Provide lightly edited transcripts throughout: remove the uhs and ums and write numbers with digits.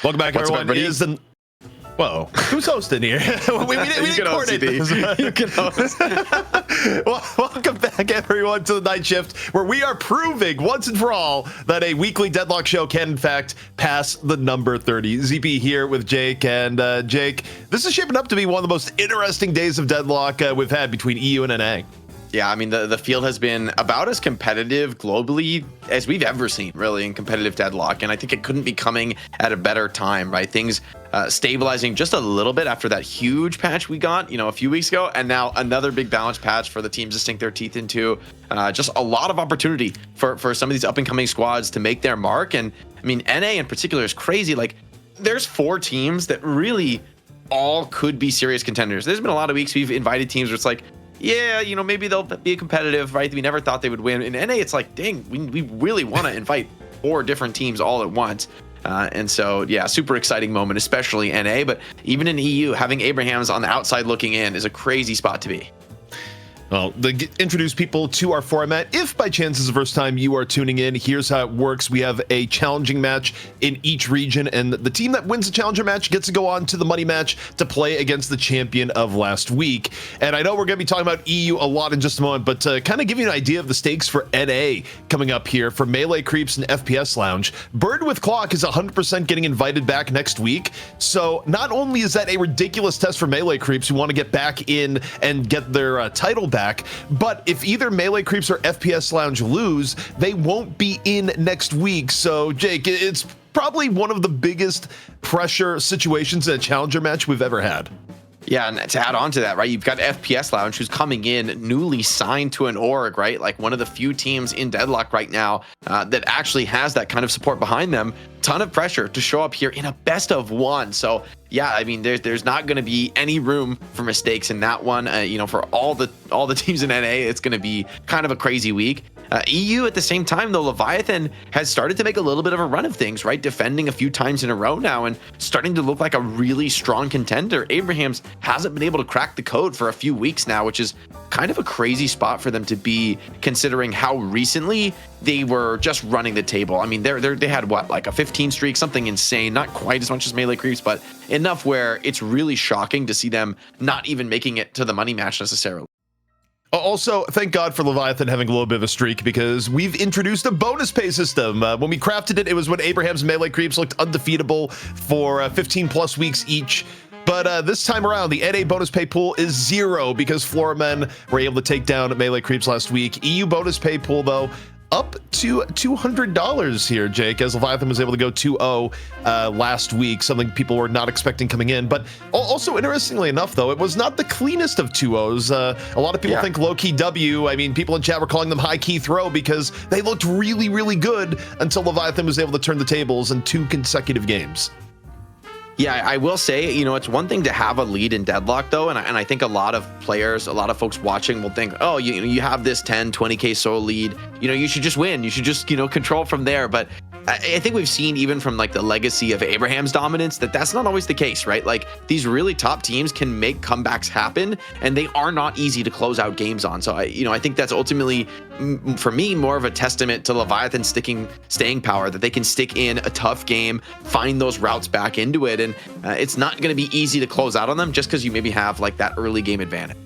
Welcome back, What's up, everyone. everybody? It is the Whoa, who's hosting here? we didn't coordinate this. You can host. Well, welcome back, everyone, to the night shift, where we are proving once and for all that a weekly Deadlock show can, in fact, pass the number 30. ZP here with Jake, and Jake, this is shaping up to be one of the most interesting days of Deadlock we've had between EU and NA. Yeah, I mean, the field has been about as competitive globally as we've ever seen, really, in competitive Deadlock. And I think it couldn't be coming at a better time, right? Things stabilizing just a little bit after that huge patch we got, a few weeks ago. And now another big balance patch for the teams to sink their teeth into. Just a lot of opportunity for some of these up and coming squads to make their mark. And I mean, NA in particular is crazy. Like, there's 4 teams that really all could be serious contenders. There's been a lot of weeks we've invited teams where it's like, yeah, maybe they'll be competitive, right? We never thought they would win. In NA, it's like, dang, we really want to invite 4 different teams all at once. And so, yeah, super exciting moment, especially NA. But even in EU, having Abrahams on the outside looking in is a crazy spot to be. Well, to introduce people to our format, if by chance is the first time you are tuning in, here's how it works. We have a challenging match in each region, and the team that wins the challenger match gets to go on to the money match to play against the champion of last week. And I know we're going to be talking about EU a lot in just a moment, but to kind of give you an idea of the stakes for NA coming up here for Melee Creeps and FPS Lounge, Bird with Clock is 100% getting invited back next week. So not only is that a ridiculous test for Melee Creeps who want to get back in and get their title back, but if either Melee Creeps or FPS Lounge lose, they won't be in next week. So, Jake, it's probably one of the biggest pressure situations in a challenger match we've ever had. Yeah, and to add on to that, right, you've got FPS Lounge, who's coming in newly signed to an org, right? Like one of the few teams in Deadlock right now that actually has that kind of support behind them. Ton of pressure to show up here in a best of 1. So yeah, I mean, there's not going to be any room for mistakes in that one. For all the teams in NA, it's going to be kind of a crazy week. EU at the same time, though, Leviathan has started to make a little bit of a run of things, right? Defending a few times in a row now and starting to look like a really strong contender. Abrahams hasn't been able to crack the code for a few weeks now, which is kind of a crazy spot for them to be, considering how recently they were just running the table. I mean, they had what, like a 15 streak, something insane, not quite as much as Melee Creeps, but enough where it's really shocking to see them not even making it to the money match necessarily. Also, thank God for Leviathan having a little bit of a streak, because we've introduced a bonus pay system. When we crafted it, it was when Abraham's Melee Creeps looked undefeatable for 15 plus weeks each. But this time around, the NA bonus pay pool is 0 because Floramen were able to take down Melee Creeps last week. EU bonus pay pool, though, up to $200 here, Jake, as Leviathan was able to go 2-0 last week, something people were not expecting coming in. But also, interestingly enough, though, it was not the cleanest of 2-0s. A lot of people think Lowkey W. I mean, people in chat were calling them high key throw because they looked really, really good until Leviathan was able to turn the tables in 2 consecutive games. Yeah, I will say, it's one thing to have a lead in Deadlock, though, and I think a lot of players, a lot of folks watching will think, oh, you have this 10, 20K solo lead, you should just win. You should just, control from there. But I think we've seen even from like the legacy of Abraham's dominance that's not always the case, right? Like these really top teams can make comebacks happen, and they are not easy to close out games on. So I think that's ultimately, for me, more of a testament to Leviathan's staying power, that they can stick in a tough game, find those routes back into it, and it's not going to be easy to close out on them just because you maybe have like that early game advantage.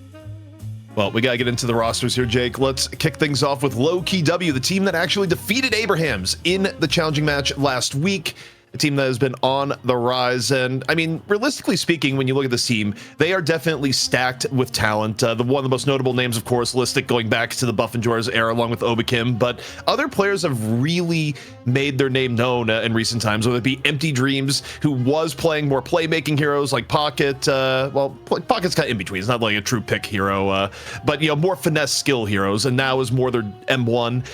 Well, we got to get into the rosters here, Jake. Let's kick things off with Lowkey W, the team that actually defeated Abrahams in the challenging match last week. A team that has been on the rise. And I mean, realistically speaking, when you look at this team, they are definitely stacked with talent. One of the most notable names, of course, Listic, going back to the Buff and Jor's era along with Obakim. But other players have really made their name known in recent times, whether it be Empty Dreams, who was playing more playmaking heroes like Pocket. Pocket's kind of in between. It's not like a true pick hero, but more finesse skill heroes. And now is more their M1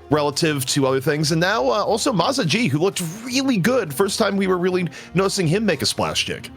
relative to other things. And now also Maza G, who looked really good. First time we were really noticing him make a splash, Jake.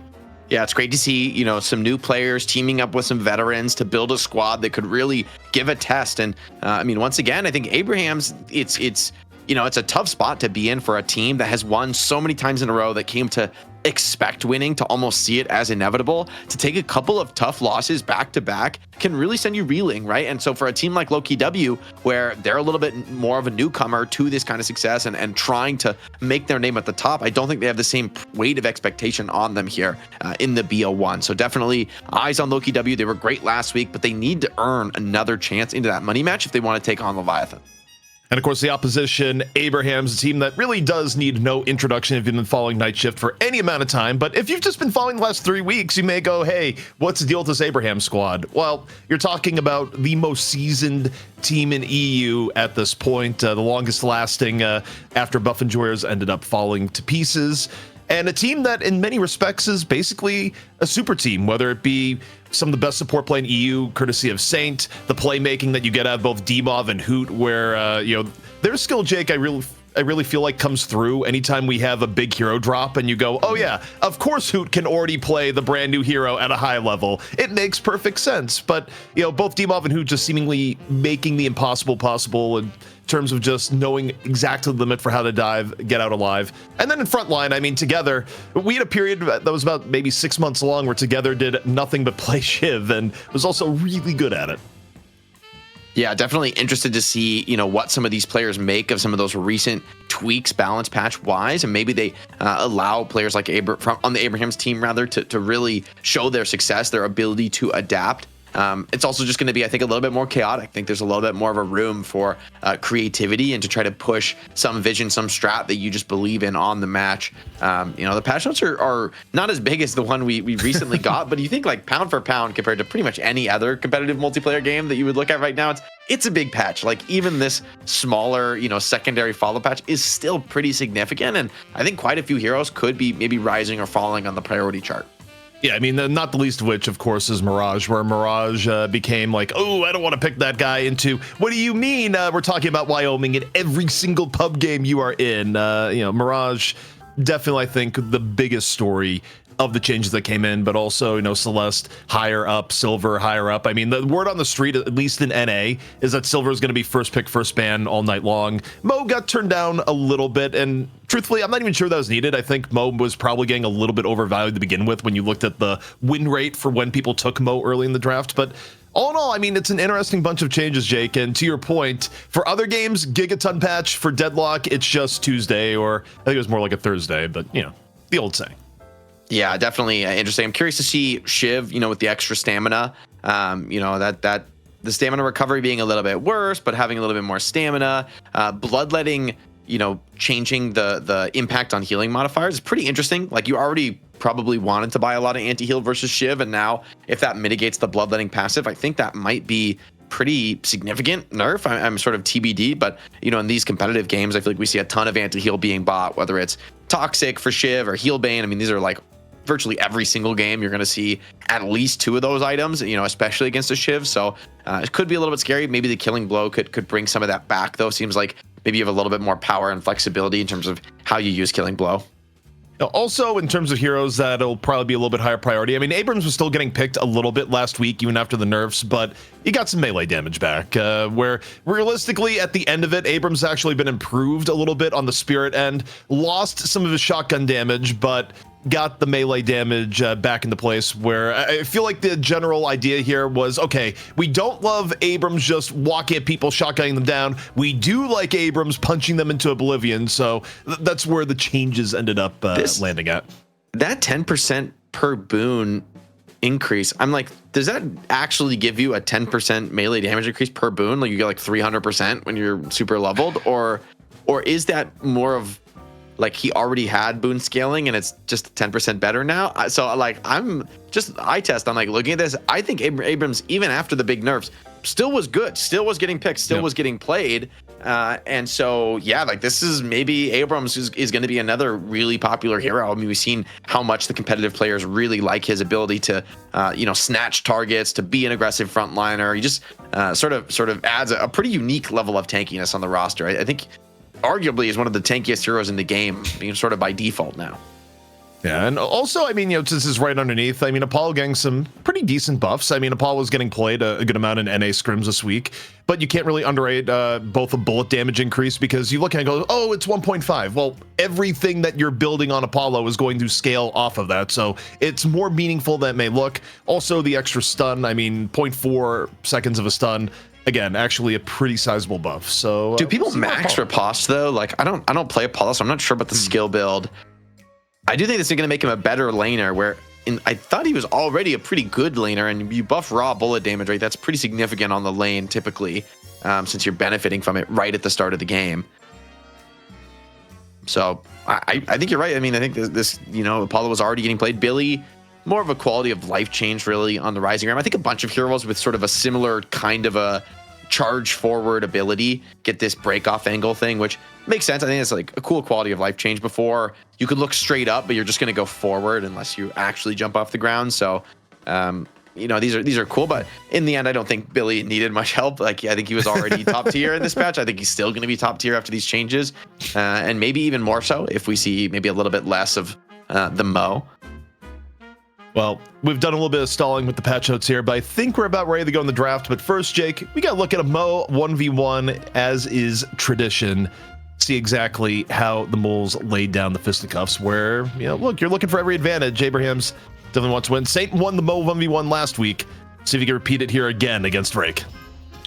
Yeah, it's great to see, some new players teaming up with some veterans to build a squad that could really give a test. And I mean, once again, I think Abraham's, it's it's a tough spot to be in for a team that has won so many times in a row, that came to expect winning, to almost see it as inevitable. To take a couple of tough losses back to back can really send you reeling, right? And so for a team like Lowkey W, where they're a little bit more of a newcomer to this kind of success and trying to make their name at the top, I don't think they have the same weight of expectation on them here in the BO1. So definitely eyes on Lowkey W. They were great last week, but they need to earn another chance into that money match if they want to take on Leviathan. And of course, the opposition, Abraham's, a team that really does need no introduction if you've been following Night Shift for any amount of time. But if you've just been following the last 3 weeks, you may go, hey, what's the deal with this Abraham squad? Well, you're talking about the most seasoned team in EU at this point, the longest lasting after Buff and Joyers ended up falling to pieces. And a team that in many respects is basically a super team, whether it be some of the best support play in EU, courtesy of Saint, the playmaking that you get out of both Demov and Hoot, where, their skill, Jake, I really feel like comes through anytime we have a big hero drop and you go, oh yeah, of course Hoot can already play the brand new hero at a high level. It makes perfect sense. But, both Demov and Hoot just seemingly making the impossible possible in terms of just knowing exactly the limit for how to dive, get out alive. And then in frontline, I mean, Together, we had a period that was about maybe 6 months long where Together did nothing but play Shiv and was also really good at it. Yeah, definitely interested to see, what some of these players make of some of those recent tweaks, balance patch wise, and maybe they allow players like on the Abraham's team rather to really show their success, their ability to adapt. It's also just going to be, I think, a little bit more chaotic. I think there's a little bit more of a room for creativity and to try to push some vision, some strat that you just believe in on the match. The patch notes are not as big as the one we recently got, but you think like pound for pound compared to pretty much any other competitive multiplayer game that you would look at right now, it's a big patch. Like even this smaller, secondary follow patch is still pretty significant. And I think quite a few heroes could be maybe rising or falling on the priority chart. Yeah, I mean, not the least of which, of course, is Mirage, where Mirage became like, oh, I don't want to pick that guy into, what do you mean? We're talking about Wyoming in every single pub game you are in. Mirage, definitely, I think, the biggest story of the changes that came in, but also, Celeste higher up, Silver higher up. I mean, the word on the street, at least in NA, is that Silver is going to be first pick, first ban all night long. Mo got turned down a little bit, and truthfully, I'm not even sure that was needed. I think Mo was probably getting a little bit overvalued to begin with when you looked at the win rate for when people took Mo early in the draft, but all in all, I mean, it's an interesting bunch of changes, Jake, and to your point, for other games, Gigaton patch, for Deadlock, it's just Tuesday, or I think it was more like a Thursday, but, the old saying. Yeah, definitely interesting. I'm curious to see Shiv, with the extra stamina, that the stamina recovery being a little bit worse, but having a little bit more stamina, bloodletting, changing the impact on healing modifiers is pretty interesting. Like you already probably wanted to buy a lot of anti-heal versus Shiv, and now if that mitigates the bloodletting passive, I think that might be pretty significant nerf. I'm sort of TBD, but in these competitive games, I feel like we see a ton of anti-heal being bought, whether it's Toxic for Shiv or Healbane. I mean, these are like virtually every single game you're going to see at least 2 of those items, especially against a Shiv. So it could be a little bit scary. Maybe the Killing Blow could bring some of that back, though. Seems like maybe you have a little bit more power and flexibility in terms of how you use Killing Blow. Also, in terms of heroes, that'll probably be a little bit higher priority. I mean, Abrams was still getting picked a little bit last week, even after the nerfs, but he got some melee damage back, where realistically, at the end of it, Abrams actually been improved a little bit on the Spirit end, lost some of his shotgun damage, but got the melee damage back into place, where I feel like the general idea here was, okay, we don't love Abrams just walking at people, shotgunning them down. We do like Abrams punching them into oblivion, so that's where the changes ended up landing at. That 10% per boon increase, I'm like, does that actually give you a 10% melee damage increase per boon? Like you get like 300% when you're super leveled, or is that more of like he already had boon scaling and it's just 10% better now? So like I'm looking at this, I think Abrams, even after the big nerfs, still was good, still was getting picked, still was getting played. And so, yeah, like this is maybe Abrams is going to be another really popular hero. I mean, we've seen how much the competitive players really like his ability to, snatch targets, to be an aggressive frontliner. He just sort of adds a pretty unique level of tankiness on the roster. I think arguably is one of the tankiest heroes in the game, being sort of by default now. Yeah, and also, I mean, this is right underneath. I mean, Apollo getting some pretty decent buffs. I mean, Apollo was getting played a good amount in NA scrims this week, but you can't really underrate both a bullet damage increase because you look at it and go, oh, it's 1.5. Well, everything that you're building on Apollo is going to scale off of that, so it's more meaningful than it may look. Also, the extra stun, I mean, 0.4 seconds of a stun. Again, actually a pretty sizable buff. So do people max riposte though? Like I don't play Apollo, so I'm not sure about the skill build. I do think this is going to make him a better laner, where I thought he was already a pretty good laner, and you buff raw bullet damage, right? That's pretty significant on the lane typically, since you're benefiting from it right at the start of the game. So I think you're right. I mean, I think this Apollo was already getting played. Billy, more of a quality of life change really on the Rising Ram. I think a bunch of heroes with sort of a similar kind of a charge forward ability get this break off angle thing, which makes sense. I think it's like a cool quality of life change. Before you could look straight up, but you're just going to go forward unless you actually jump off the ground. So these are cool, but in the end I don't think Billy needed much help. Like I think he was already top tier in this patch. I think he's still going to be top tier after these changes, and maybe even more so if we see maybe a little bit less of the Mo. Well, we've done a little bit of stalling with the patch notes here, but I think we're about ready to go in the draft. But first, Jake, we got to look at a Mo 1v1 as is tradition. See exactly how the Moles laid down the fisticuffs, where, look, you're looking for every advantage. Abrahams definitely wants to win. Saint won the Mo 1v1 last week. See if you can repeat it here again against Drake.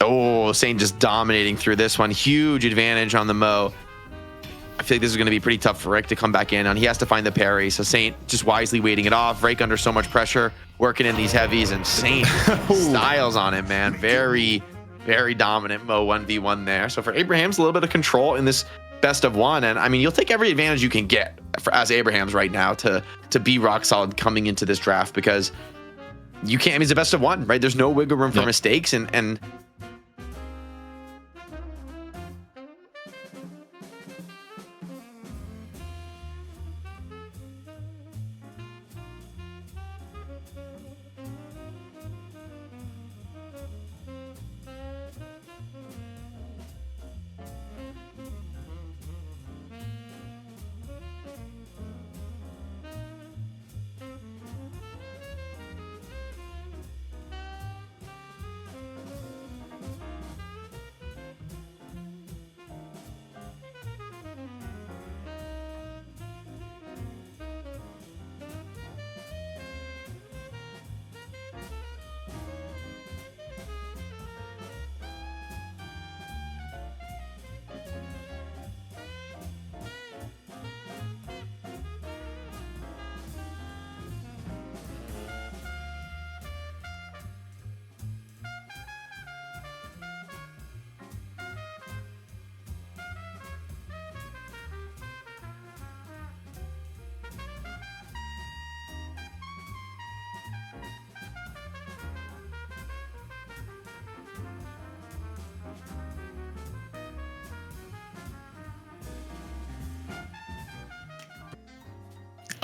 Oh, Saint just dominating through this one. Huge advantage on the Mo. I feel like this is going to be pretty tough for Rick to come back in on. He has to find the parry, so Saint just wisely waiting it off. Rake under so much pressure, working in these heavies, and Saint styles on him, man. Very, very dominant Mo 1v1 there. So for Abrahams, a little bit of control in this best of one, and I mean, you'll take every advantage you can get as Abrahams right now to be rock solid coming into this draft, because you can't. I mean, it's a best of one, right? There's no wiggle room for mistakes, and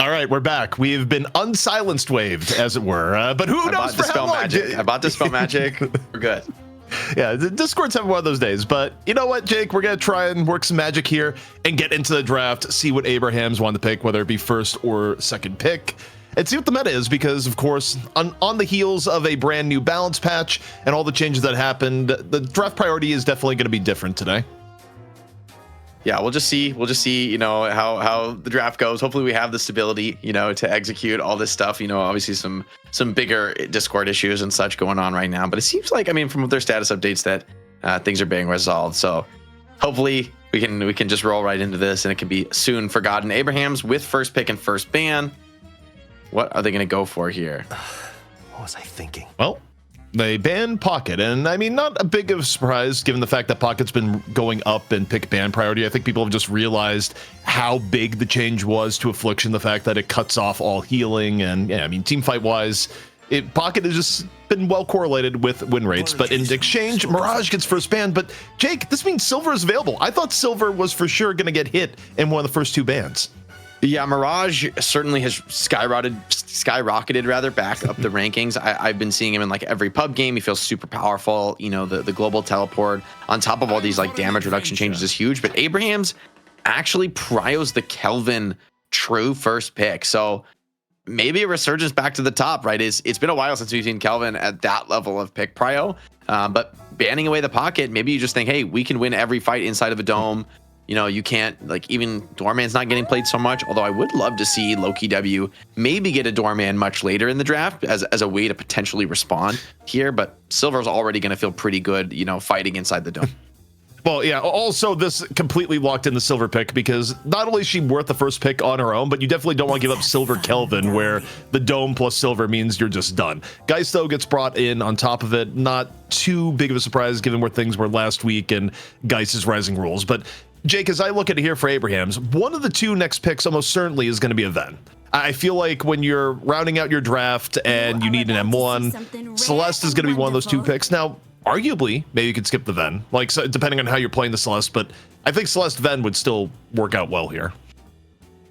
All right, we're back. We've been unsilenced waved, as it were. But who knows for how long? I bought Dispel Magic. We're good. Yeah, the Discord's having one of those days. But you know what, Jake? We're going to try and work some magic here and get into the draft, see what Abrahams wanted to pick, whether it be first or second pick, and see what the meta is, because, of course, on the heels of a brand new balance patch and all the changes that happened, the draft priority is definitely going to be different today. Yeah, we'll just see, how the draft goes. Hopefully we have the stability, to execute all this stuff. Obviously some bigger Discord issues and such going on right now, but it seems like, from their status updates, that things are being resolved. So hopefully we can just roll right into this, and it can be soon forgotten. Abrahams with first pick and first ban. What are they going to go for here? What was I thinking? Well, they banned Pocket, and not a big of a surprise given the fact that Pocket's been going up in pick ban priority. I think people have just realized how big the change was to Affliction, the fact that it cuts off all healing, and team fight wise, Pocket has just been well correlated with win rates. But in exchange, Mirage gets first ban. But Jake, this means Silver is available. I thought Silver was for sure going to get hit in one of the first two bans. Yeah, Mirage certainly has skyrocketed back up the rankings. I've been seeing him in like every pub game. He feels super powerful. The global teleport on top of all these like damage reduction changes is huge. But Abrahams actually prios the Kelvin true first pick. So maybe a resurgence back to the top, right? It's been a while since we've seen Kelvin at that level of pick prio, but banning away the pocket, maybe you just think, hey, we can win every fight inside of a dome. You know, you can't, like, even Doorman's not getting played so much, although I would love to see Lowkey W maybe get a Doorman much later in the draft as a way to potentially respond here, but Silver's already going to feel pretty good, you know, fighting inside the dome. Well, yeah, also this completely locked in the Silver pick because not only is she worth the first pick on her own, but you definitely don't want to give up Silver Kelvin where the Dome plus Silver means you're just done. Geist, though, gets brought in on top of it. Not too big of a surprise given where things were last week and Geist's rising rules. But, Jake, as I look at it here for Abrahams, one of the two next picks almost certainly is going to be a Ven. I feel like when you're rounding out your draft and you need an M1, Celeste is going to be one of those two picks. Now, arguably, maybe you could skip the Ven, like, so, depending on how you're playing the Celeste, but I think Celeste Ven would still work out well here.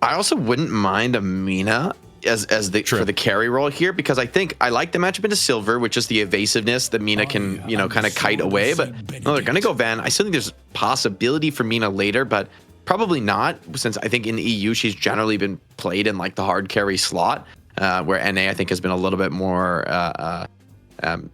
I also wouldn't mind a Mina for the carry role here, because I think I like the matchup into Silver, which is the evasiveness that Mina can, you know, kind of kite away, but no, they're going to go Ven. I still think there's possibility for Mina later, but probably not, since I think in the EU, she's generally been played in like the hard carry slot, where NA I think has been a little bit more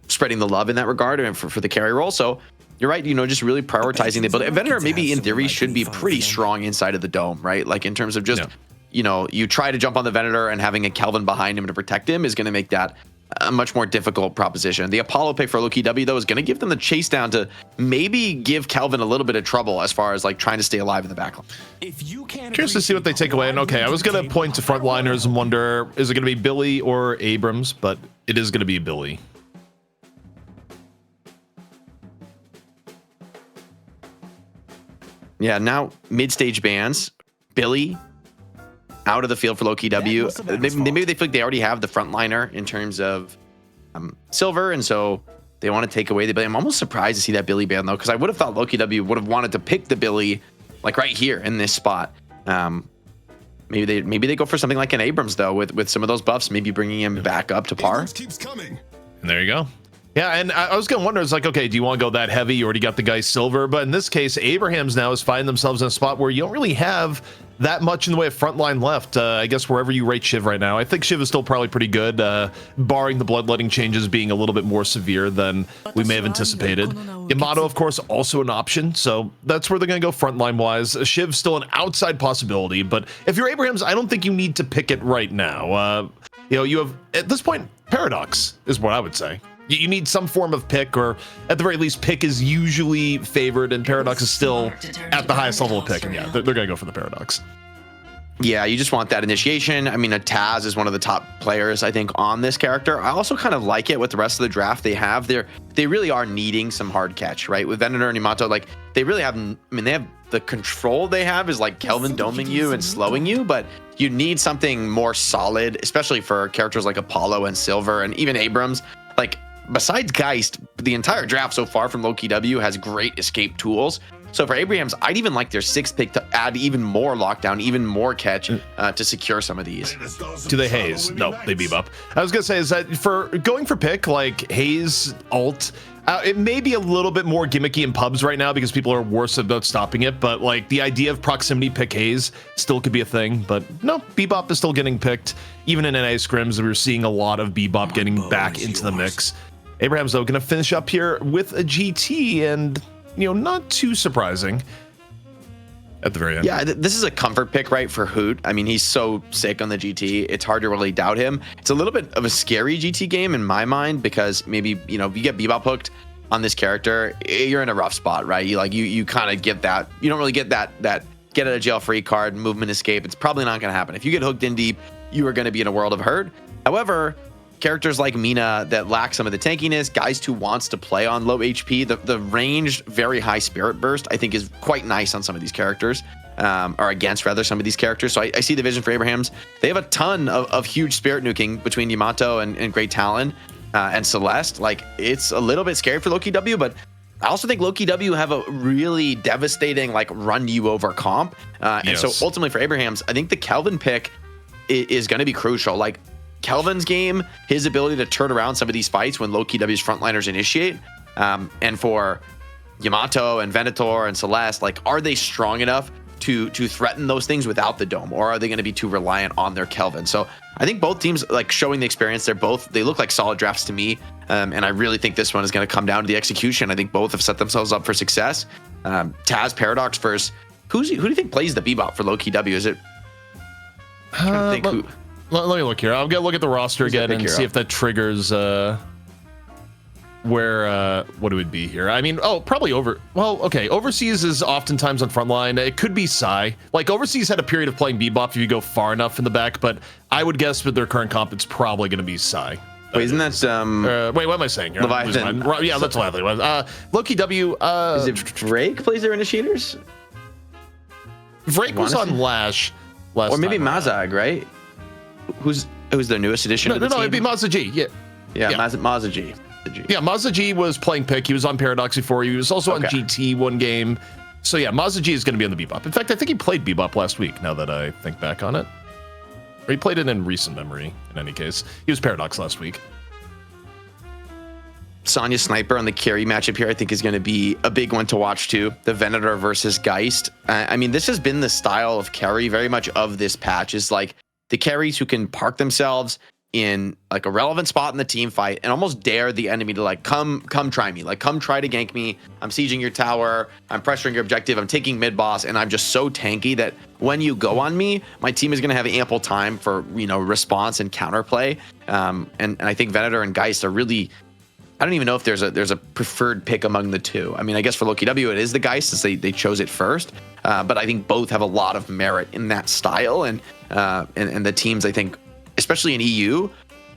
spreading the love in that regard and for the carry role. So you're right, you know, just really prioritizing the ability. Venator maybe in theory should be pretty strong inside of the dome, right? Like in terms of just, you know, you try to jump on the Venator and having a Kelvin behind him to protect him is going to make that a much more difficult proposition. The Apollo pick for Lowkey W, though, is going to give them the chase down to maybe give Kelvin a little bit of trouble as far as like trying to stay alive in the backline. Curious to see what they take away. And okay, I was going to point to frontliners and wonder, is it going to be Billy or Abrams? But it is going to be Billy. Yeah, now mid-stage bans. Billy out of the field for Lowkey W. Maybe they feel like they already have the frontliner in terms of Silver, and so they want to take away the Billy. I'm almost surprised to see that Billy ban, though, because I would have thought Lowkey W would have wanted to pick the Billy, like right here in this spot. Maybe they go for something like an Abrams, though, with some of those buffs, maybe bringing him back up to par. Keeps coming. And there you go. Yeah, and I was going to wonder, it's like, okay, do you want to go that heavy? You already got the guy Silver. But in this case, Abrahams now is finding themselves in a spot where you don't really have that much in the way of frontline left. I guess wherever you rate Shiv right now. I think Shiv is still probably pretty good, barring the bloodletting changes being a little bit more severe than we may have anticipated. Yamato, of course, also an option. So that's where they're going to go frontline-wise. Shiv's still an outside possibility. But if you're Abrahams, I don't think you need to pick it right now. You know, you have, at this point, Paradox is what I would say. You need some form of pick, or at the very least, pick is usually favored, and Paradox is still at the highest level of pick. And yeah, they're going to go for the Paradox. Yeah, you just want that initiation. I mean, a Taz is one of the top players, I think, on this character. I also kind of like it with the rest of the draft they have. They really are needing some hard catch, right? With Venator and Yamato, like, they really have, I mean, they have the control they have is like Kelvin doming you and slowing you, but you need something more solid, especially for characters like Apollo and Silver and even Abrams. Like, besides Geist, the entire draft so far from Lowkey W has great escape tools. So for Abrahams, I'd even like their sixth pick to add even more lockdown, even more catch to secure some of these. Do they haze? No, they beam up. I was going to say, is that for going for pick, like haze ult, it may be a little bit more gimmicky in pubs right now because people are worse about stopping it, but like the idea of proximity pick haze still could be a thing. But no, Bebop is still getting picked. Even in NA scrims, we're seeing a lot of Bebop getting back into the mix. Abraham's, though, going to finish up here with a GT, and, you know, not too surprising at the very end. Yeah, this is a comfort pick, right, for Hoot. I mean, he's so sick on the GT. It's hard to really doubt him. It's a little bit of a scary GT game in my mind because maybe, you know, if you get Bebop hooked on this character, you're in a rough spot, right? You kind of get that. You don't really get that get out of jail free card, movement escape. It's probably not going to happen. If you get hooked in deep, you are going to be in a world of hurt. However, characters like Mina that lack some of the tankiness, guys who wants to play on low HP, the ranged, very high spirit burst, I think is quite nice on some of these characters, or against rather some of these characters. So I see the vision for Abrahams. They have a ton of huge spirit nuking between Yamato and Great Talon and Celeste. Like, it's a little bit scary for Lowkey W, but I also think Lowkey W have a really devastating, like, run you over comp. And so ultimately for Abrahams, I think the Kelvin pick is going to be crucial. Like, Kelvin's game, his ability to turn around some of these fights when Lowkey W's frontliners initiate, and for Yamato and Venator and Celeste, like, are they strong enough to threaten those things without the dome, or are they going to be too reliant on their Kelvin? So I think both teams like showing the experience. They look like solid drafts to me, and I really think this one is going to come down to the execution. I think both have set themselves up for success. Taz Paradox versus who do you think plays the Bebop for Lowkey W? Is it? Let me look here. I'm gonna look at the roster again and see if that triggers where what it would be here. I mean, probably overseas is oftentimes on front line. It could be Psy. Like overseas had a period of playing Bebop if you go far enough in the back, but I would guess with their current comp, it's probably going to be Psy. Wait, isn't that wait, what am I saying here? Leviathan? Yeah, that's Leviathan. Lowkey W. Is it Drake plays their initiators? Drake was on Lash last or maybe time Mazag, right? Who's their newest addition? No, it'd be Mazza G. Yeah. Mazza G. Yeah, Mazza G was playing pick. He was on Paradox before. He was also on GT one game. So yeah, Mazza G is going to be on the Bebop. In fact, I think he played Bebop last week, now that I think back on it. Or he played it in recent memory, in any case. He was Paradox last week. Sonya Sniper on the carry matchup here, I think, is going to be a big one to watch too. The Venator versus Geist. I mean, this has been the style of carry very much of this patch, is like the carries who can park themselves in like a relevant spot in the team fight and almost dare the enemy to like come try me, like come try to gank me. I'm sieging your tower, I'm pressuring your objective, I'm taking mid boss, and I'm just so tanky that when you go on me, my team is going to have ample time for, you know, response and counterplay. And I think Venator and Geist are really, I don't even know if there's a preferred pick among the two. I mean, I guess for Lowkey W, it is the Geist, since they chose it first. But I think both have a lot of merit in that style, and the teams, I think, especially in EU,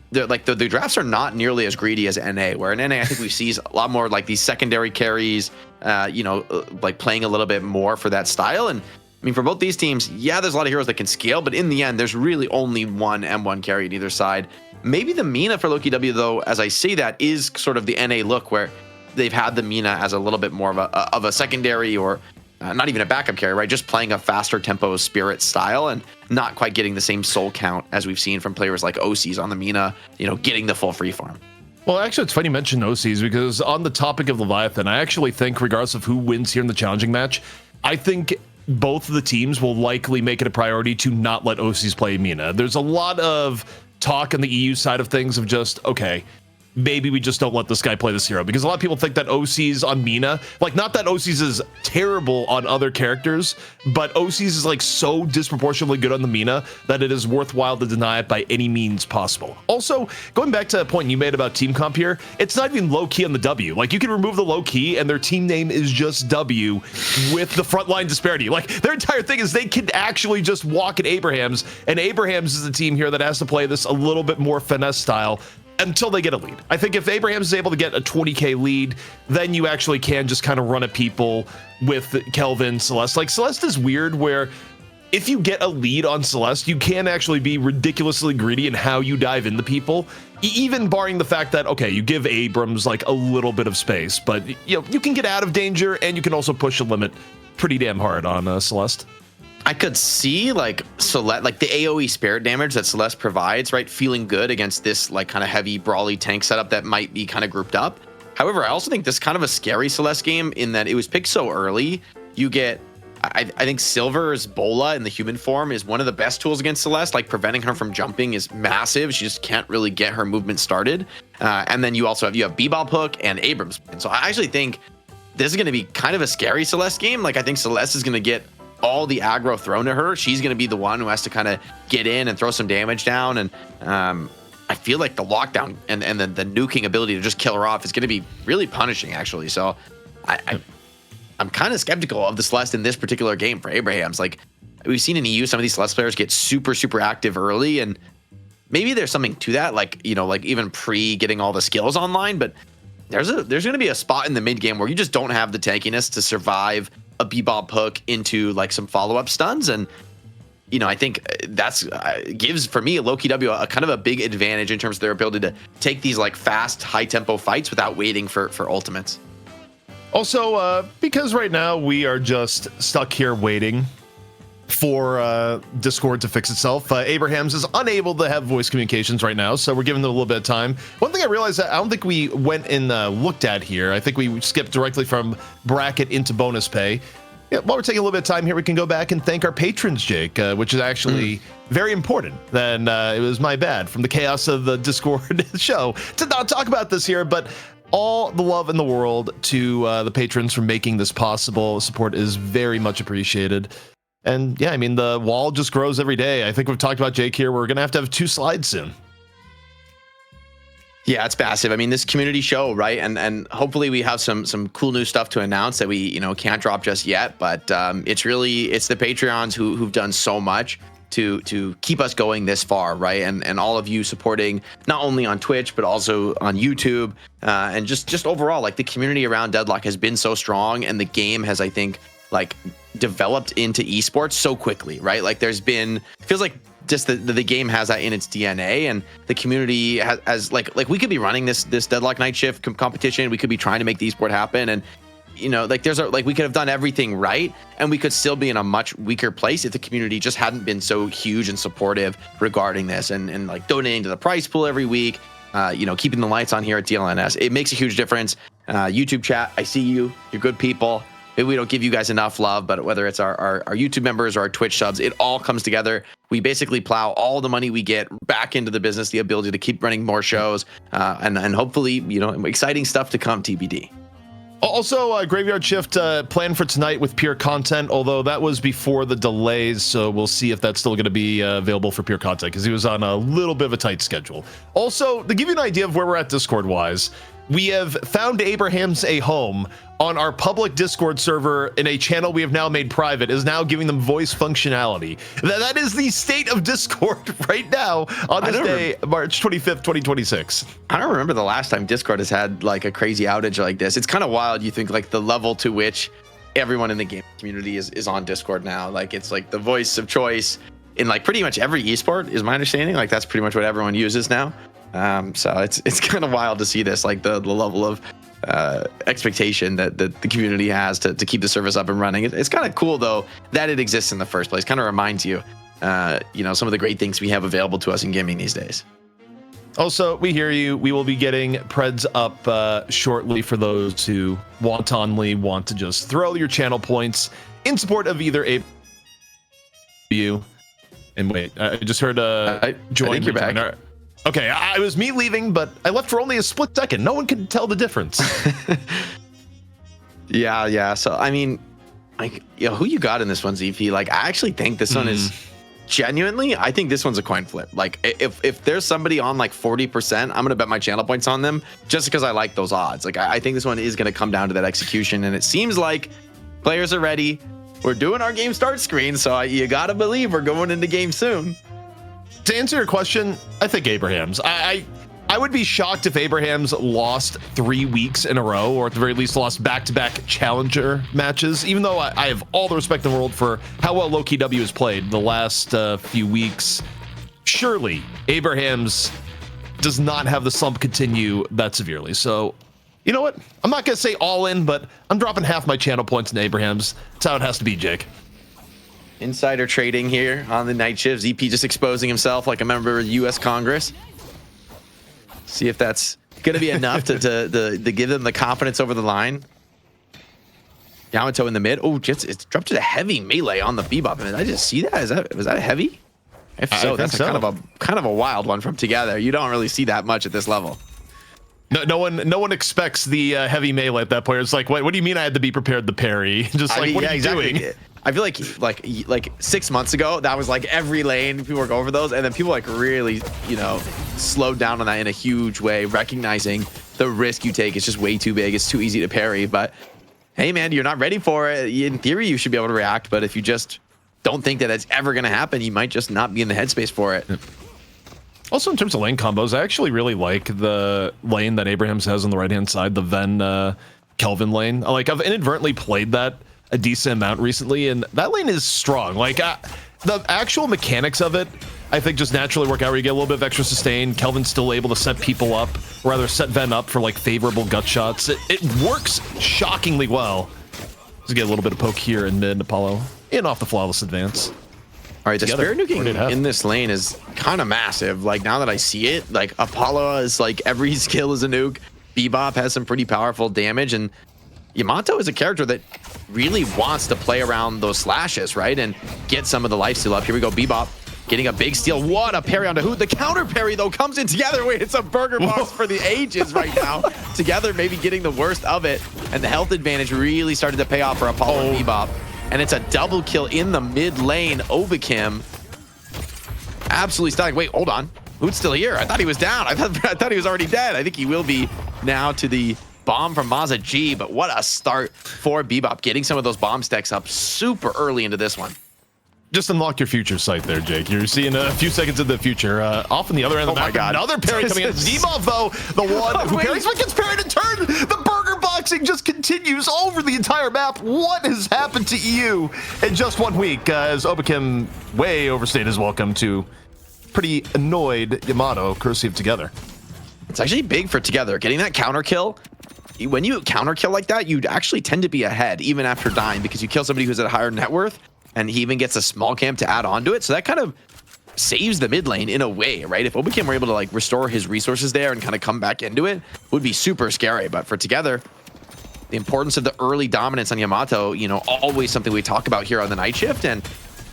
the drafts are not nearly as greedy as NA, where in NA I think we see a lot more like these secondary carries, like playing a little bit more for that style. And I mean, for both these teams, yeah, there's a lot of heroes that can scale, but in the end, there's really only one M1 carry at either side. Maybe the Mina for Lowkey W, though, as I say that, is sort of the NA look, where they've had the Mina as a little bit more of a secondary, or not even a backup carry, right? Just playing a faster tempo spirit style and not quite getting the same soul count as we've seen from players like OCs on the Mina, getting the full free farm. Well, actually, it's funny you mention OCs, because on the topic of Leviathan, I actually think, regardless of who wins here in the challenging match, I think both of the teams will likely make it a priority to not let OCs play Mina. There's a lot of talk on the EU side of things of just, okay, maybe we just don't let this guy play this hero, because a lot of people think that OCs on Mina, like, not that OCs is terrible on other characters, but OCs is like so disproportionately good on the Mina that it is worthwhile to deny it by any means possible. Also, going back to a point you made about team comp here, it's not even low key on the W. Like, you can remove the low key and their team name is just W with the frontline disparity. Like, their entire thing is they can actually just walk at Abrahams, and Abrahams is the team here that has to play this a little bit more finesse style until they get a lead. I think if Abrahams is able to get a 20k lead, then you actually can just kind of run at people with Kelvin, Celeste. Like, Celeste is weird, where if you get a lead on Celeste, you can actually be ridiculously greedy in how you dive into people, even barring the fact that, okay, you give Abrams like a little bit of space, but you can get out of danger, and you can also push a limit pretty damn hard on Celeste. I could see like Celeste, like the AoE spirit damage that Celeste provides, right, feeling good against this like kind of heavy brawly tank setup that might be kind of grouped up. However, I also think this is kind of a scary Celeste game in that it was picked so early. You get, I think Silver's Bola in the human form is one of the best tools against Celeste. Like, preventing her from jumping is massive. She just can't really get her movement started. And then you have Bebop Hook and Abrams. And so I actually think this is going to be kind of a scary Celeste game. Like, I think Celeste is going to get all the aggro thrown at her. She's going to be the one who has to kind of get in and throw some damage down. And I feel like the lockdown and the nuking ability to just kill her off is going to be really punishing, actually. So I'm kind of skeptical of the Celeste in this particular game for Abrahams. Like, we've seen in EU, some of these Celeste players get super, super active early, and maybe there's something to that, like, like even pre getting all the skills online, but there's going to be a spot in the mid game where you just don't have the tankiness to survive a Bebop Hook into like some follow-up stuns. And I think that's gives, for me, a Lowkey W a kind of a big advantage in terms of their ability to take these like fast, high tempo fights without waiting for ultimates. Also, because right now we are just stuck here waiting for Discord to fix itself. Abrahams is unable to have voice communications right now, so we're giving them a little bit of time. One thing I realized that I don't think we went and looked at here, I think we skipped directly from bracket into bonus pay. Yeah, while we're taking a little bit of time here, we can go back and thank our patrons, Jake, which is actually very important. Then it was my bad from the chaos of the Discord show to not talk about this here, but all the love in the world to the patrons for making this possible. Support is very much appreciated. And yeah, I mean, the wall just grows every day. I think we've talked about Jake here. We're going to have 2 slides soon. Yeah, it's massive. I mean, this community show, right? And hopefully we have some cool new stuff to announce that we can't drop just yet. But it's the Patreons who've done so much to keep us going this far, right? And all of you supporting not only on Twitch but also on YouTube, and just overall, like the community around Deadlock has been so strong, and the game has, I think, like developed into esports so quickly, right? Like feels like just the game has that in its DNA, and the community has like we could be running this Deadlock night shift competition. We could be trying to make the esport happen, and like we could have done everything right, and we could still be in a much weaker place if the community just hadn't been so huge and supportive regarding this, and like donating to the prize pool every week, keeping the lights on here at DLNS. It makes a huge difference. YouTube chat, I see you. You're good people. Maybe we don't give you guys enough love, but whether it's our YouTube members or our Twitch subs, it all comes together. We basically plow all the money we get back into the business, the ability to keep running more shows, and hopefully, exciting stuff to come, TBD. Also, Graveyard Shift planned for tonight with Pure Content, although that was before the delays, so we'll see if that's still going to be available for Pure Content, because he was on a little bit of a tight schedule. Also, to give you an idea of where we're at Discord-wise, we have found Abraham's a home on our public Discord server in a channel we have now made private, is now giving them voice functionality. That is the state of Discord right now on this day, March 25th, 2026. I don't remember the last time Discord has had like a crazy outage like this. It's kind of wild. You think like the level to which everyone in the game community is on Discord now. Like it's like the voice of choice in like pretty much every esport is my understanding. Like that's pretty much what everyone uses now. So it's kind of wild to see this, like the level of expectation that the community has to keep the service up and running. It's kind of cool though that it exists in the first place. Kind of reminds you, some of the great things we have available to us in gaming these days. Also, we hear you. We will be getting Preds up shortly for those who wantonly want to just throw your channel points in support of either you. And wait, I just heard join. I think you're back. Okay, it was me leaving, but I left for only a split second. No one can tell the difference. Yeah. So, I mean, who you got in this one, ZP? Like, I actually think this one is genuinely, I think this one's a coin flip. Like, if there's somebody on like 40%, I'm going to bet my channel points on them just because I like those odds. Like, I think this one is going to come down to that execution, and it seems like players are ready. We're doing our game start screen, so you got to believe we're going into game soon. To answer your question, I think Abraham's. I would be shocked if Abraham's lost 3 weeks in a row, or at the very least lost back-to-back challenger matches, even though I have all the respect in the world for how well Lowkey W has played the last few weeks. Surely, Abraham's does not have the slump continue that severely. So, you know what? I'm not going to say all in, but I'm dropping half my channel points in Abraham's. That's how it has to be, Jake. Insider trading here on the night shift. ZP just exposing himself like a member of the U.S. Congress. See if that's going to be enough to give them the confidence over the line. Yamato in the mid. Oh, it's dropped to the heavy melee on the Bebop. Did I just see that? Was that a heavy? If so, that's kind of a wild one from together. You don't really see that much at this level. No one expects the heavy melee at that point. It's like, what do you mean I had to be prepared to parry? Just like, what are you doing? I feel like 6 months ago, that was like every lane, people were going over those, and then people like really, slowed down on that in a huge way, recognizing the risk you take is just way too big. It's too easy to parry. But hey, man, you're not ready for it. In theory, you should be able to react. But if you just don't think that it's ever going to happen, you might just not be in the headspace for it. Also, in terms of lane combos, I actually really like the lane that Abrahams has on the right-hand side, the Ven Kelvin lane. Like, I've inadvertently played that a decent amount recently, and that lane is strong. Like, the actual mechanics of it, I think, just naturally work out where you get a little bit of extra sustain. Kelvin's still able to set people up, or rather set Ven up for, like, favorable gut shots. It works shockingly well. Let's get a little bit of poke here in mid, Apollo, in off the flawless advance. All right, the spirit nuking in this lane is kind of massive. Like, now that I see it, like, Apollo is like every skill is a nuke. Bebop has some pretty powerful damage, and Yamato is a character that really wants to play around those slashes, right? And get some of the lifesteal up. Here we go, Bebop getting a big steal. What a parry onto Hoot. The counter parry, though, comes in together. Wait, it's a burger box for the ages right now. Together, maybe getting the worst of it. And the health advantage really started to pay off for Apollo and Bebop. And it's a double kill in the mid lane. Obakim. Absolutely stunning. Wait, hold on. Hoot's still here. I thought he was down. I thought he was already dead. I think he will be now to the bomb from Maza G. But what a start for Bebop. Getting some of those bomb stacks up super early into this one. Just unlock your future sight there, Jake. You're seeing a few seconds in the future. Off on the other end of the map, another parry coming in. Zebov, though, the one who parries but gets parried in turn. The burger boxing just continues over the entire map. What has happened to EU in just 1 week? As Obakim way overstayed his welcome to pretty annoyed Yamato, courtesy of Together. It's actually big for Together. Getting that counter kill. When you counter kill like that, you'd actually tend to be ahead even after dying because you kill somebody who's at a higher net worth. And he even gets a small camp to add on to it. So that kind of saves the mid lane in a way, right? If Obakim were able to like restore his resources there and kind of come back into it, would be super scary. But for Together, the importance of the early dominance on Yamato, you know, always something we talk about here on the night shift. And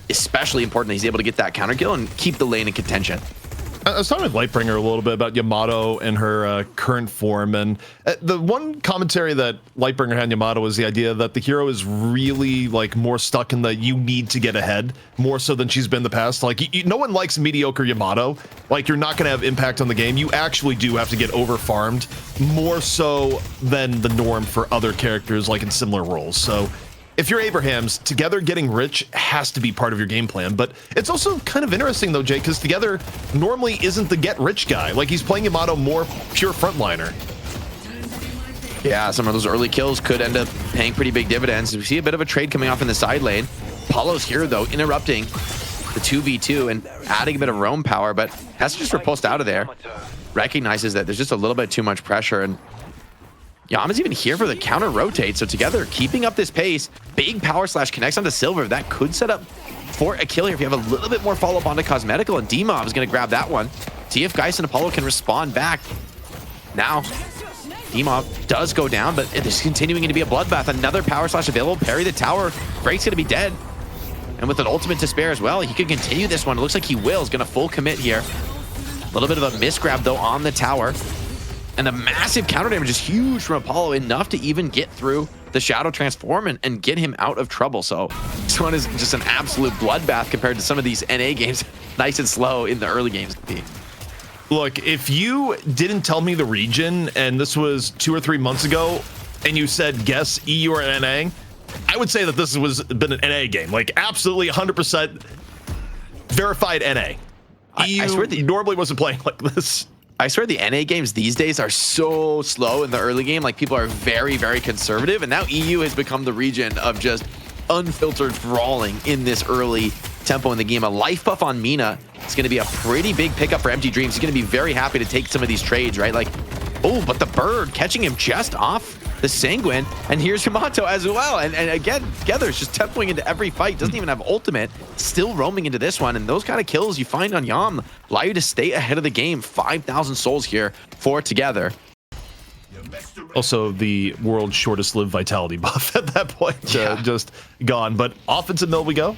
especially important that he's able to get that counter kill and keep the lane in contention. I was talking with Lightbringer a little bit about Yamato and her current form, and the one commentary that Lightbringer had on Yamato was the idea that the hero is really like more stuck in the you need to get ahead more so than she's been in the past. Like no one likes mediocre Yamato. Like you're not going to have impact on the game. You actually do have to get over farmed more so than the norm for other characters like in similar roles. So if you're Abrahams, Together getting rich has to be part of your game plan. But it's also kind of interesting, though, Jake, because Together normally isn't the get-rich guy. Like, he's playing Yamato more pure frontliner. Yeah, some of those early kills could end up paying pretty big dividends. We see a bit of a trade coming off in the side lane. Paulo's here, though, interrupting the 2v2 and adding a bit of roam power, but has to just repulsed out of there. Recognizes that there's just a little bit too much pressure, and Yama's even here for the counter rotate. So Together keeping up this pace. Big power slash connects onto Silver. That could set up for a kill here if you have a little bit more follow-up onto Cosmetical, and D-Mob is going to grab that one. See if Geist and Apollo can respond back. Now, D-Mob does go down, but it is continuing to be a bloodbath. Another power slash available. Parry the tower. Break's going to be dead. And with an ultimate to spare as well, he could continue this one. It looks like he will. He's going to full commit here. A little bit of a misgrab, though, on the tower. And the massive counter damage is huge from Apollo, enough to even get through the Shadow Transform and get him out of trouble. So this one is just an absolute bloodbath compared to some of these NA games. Nice and slow in the early games. Look, if you didn't tell me the region, and this was 2 or 3 months ago, and you said guess EU or NA, I would say that this was been an NA game. Like absolutely 100% verified NA. EU I swear normally wasn't playing like this. I swear the NA games these days are so slow in the early game. Like people are very, very conservative. And now EU has become the region of just unfiltered brawling in this early tempo in the game. A life buff on Mina is going to be a pretty big pickup for Empty Dreams. He's going to be very happy to take some of these trades, right? Like, oh, but the bird catching him just off the Sanguine. And here's Yamato as well. And again, Together is just tempoing into every fight. Doesn't even have ultimate. Still roaming into this one. And those kind of kills you find on Yam allow you to stay ahead of the game. 5,000 souls here for Together. Also, the world's shortest lived vitality buff at that point, just gone. But offensive mill we go.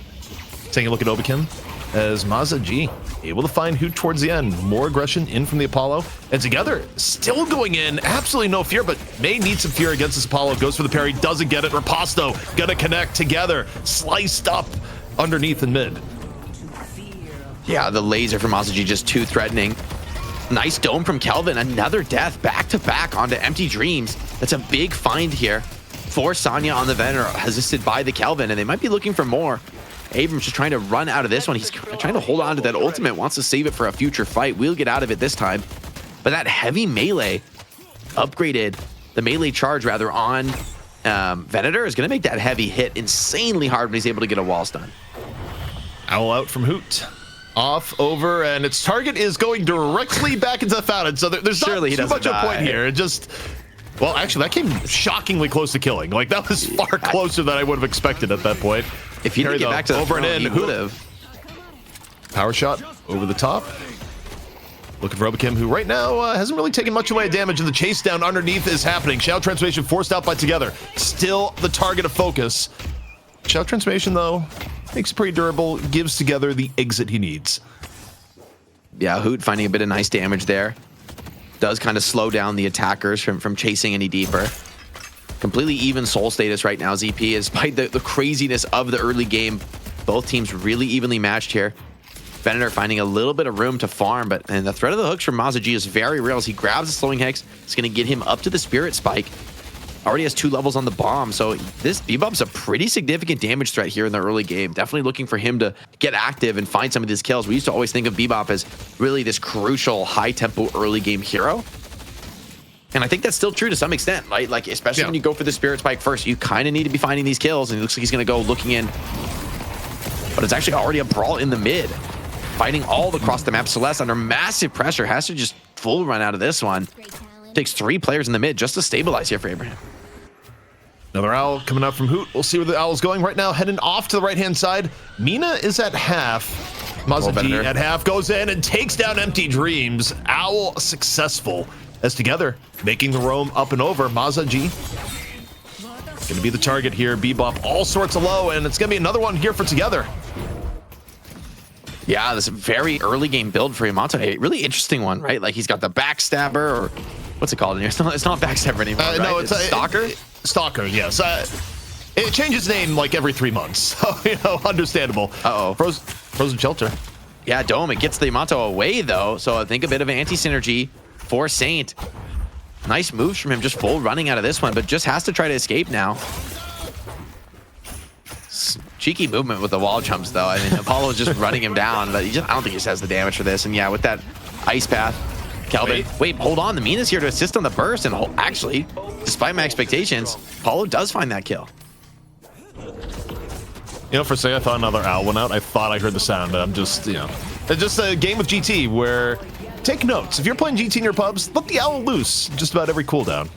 Taking a look at Obakim as Maza G able to find Hoot towards the end. More aggression in from the Apollo. And Together still going in. Absolutely no fear, but may need some fear against this Apollo. Goes for the parry, doesn't get it. Rapasto gonna connect Together. Sliced up underneath in mid. Yeah, the laser from Maza G just too threatening. Nice dome from Kelvin. Another death back-to-back onto Empty Dreams. That's a big find here for Sonya on the Vener, assisted by the Kelvin, and they might be looking for more. Abrams just trying to run out of this one. He's trying to hold on to that ultimate, wants to save it for a future fight. We'll get out of it this time. But that heavy melee upgraded, the melee charge rather, on Venator is going to make that heavy hit insanely hard when he's able to get a wall stun. Owl out from Hoot. Off, over, and its target is going directly back into the fountain. So there's Surely not too much of a point here. It just, well, actually, that came shockingly close to killing. Like, that was far closer than I would have expected at that point. If he didn't get back to the over throne, and in, he would have. Power shot over the top. Looking for Obikim, who right now hasn't really taken much away damage, and the chase down underneath is happening. Shadow Transformation forced out by Together. Still the target of focus. Shadow Transformation, though, makes it pretty durable, gives Together the exit he needs. Yeah, Hoot finding a bit of nice damage there. Does kind of slow down the attackers from chasing any deeper. Completely even soul status right now, ZP, despite the craziness of the early game. Both teams really evenly matched here. Venator finding a little bit of room to farm, and the threat of the hooks from Maza-G is very real as he grabs the slowing hex. It's going to get him up to the spirit spike. Already has 2 levels on the bomb, so this Bebop's a pretty significant damage threat here in the early game. Definitely looking for him to get active and find some of these kills. We used to always think of Bebop as really this crucial high-tempo early game hero. And I think that's still true to some extent, right? Like, especially when you go for the spirit spike first, you kind of need to be finding these kills, and it looks like he's going to go looking in. But it's actually already a brawl in the mid. Fighting all across the map. Celeste under massive pressure has to just full run out of this one. Takes 3 players in the mid just to stabilize here for Abraham. Another owl coming up from Hoot. We'll see where the owl's going right now. Heading off to the right-hand side. Mina is at half. Maza-G at half goes in and takes down Empty Dreams. Owl successful as Together making the roam up and over. Maza-G gonna be the target here. Bebop all sorts of low, and it's gonna be another one here for Together. Yeah, this very early game build for Yamato. A really interesting one, right? Like he's got the backstabber, or what's it called in here? It's not backstabber anymore, right? No, it's stalker. Stalker, yes. It changes name like every 3 months, so understandable. Frozen Shelter. Yeah, Dome. It gets the Yamato away though, so I think a bit of anti-synergy for Saint. Nice moves from him, just full running out of this one, but just has to try to escape now. Cheeky movement with the wall jumps, though. I mean, Apollo is just running him down, but I don't think he just has the damage for this. And yeah, with that ice path, Kelvin. Wait, hold on. The Mina's here to assist on the burst, and actually, despite my expectations, Apollo does find that kill. For a second, I thought another owl went out. I thought I heard the sound, but I'm just, it's just a game of GT where take notes. If you're playing GT in your pubs, let the owl loose just about every cooldown.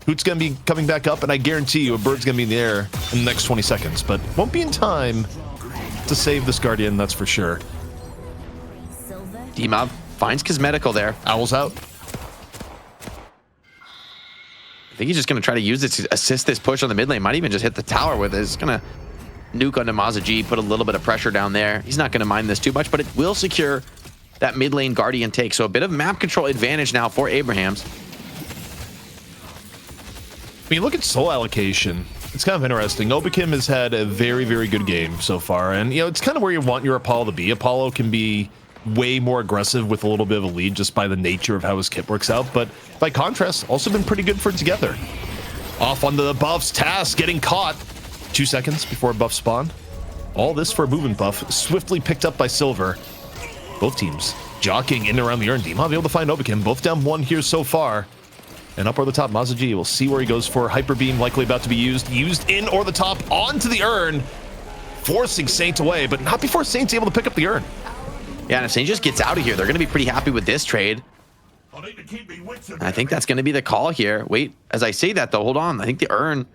Hoot's going to be coming back up, and I guarantee you a bird's going to be in the air in the next 20 seconds, but won't be in time to save this Guardian, that's for sure. D-Mob finds Cosmetical there. Owl's out. I think he's just going to try to use it to assist this push on the mid lane. Might even just hit the tower with it. He's going to nuke onto Maza-G, put a little bit of pressure down there. He's not going to mind this too much, but it will secure that mid lane Guardian take. So a bit of map control advantage now for Abrahams. I mean, look at soul allocation. It's kind of interesting. Obikim has had a very, very good game so far, and it's kind of where you want your Apollo to be. Apollo can be way more aggressive with a little bit of a lead just by the nature of how his kit works out, but by contrast, also been pretty good for Together. Off onto the buffs, Task getting caught 2 seconds before buff spawn. All this for a movement buff, swiftly picked up by Silver. Both teams jockeying in and around the urn. D-Mob able to find Obikim, both down 1 here so far. And up or the top, Maza-G, we'll see where he goes for. Hyper Beam likely about to be used in or the top onto the urn, forcing Saint away, but not before Saint's able to pick up the urn. Yeah, and if Saint just gets out of here, they're going to be pretty happy with this trade. I think that's going to be the call here. Wait, as I say that though, hold on. I think the urn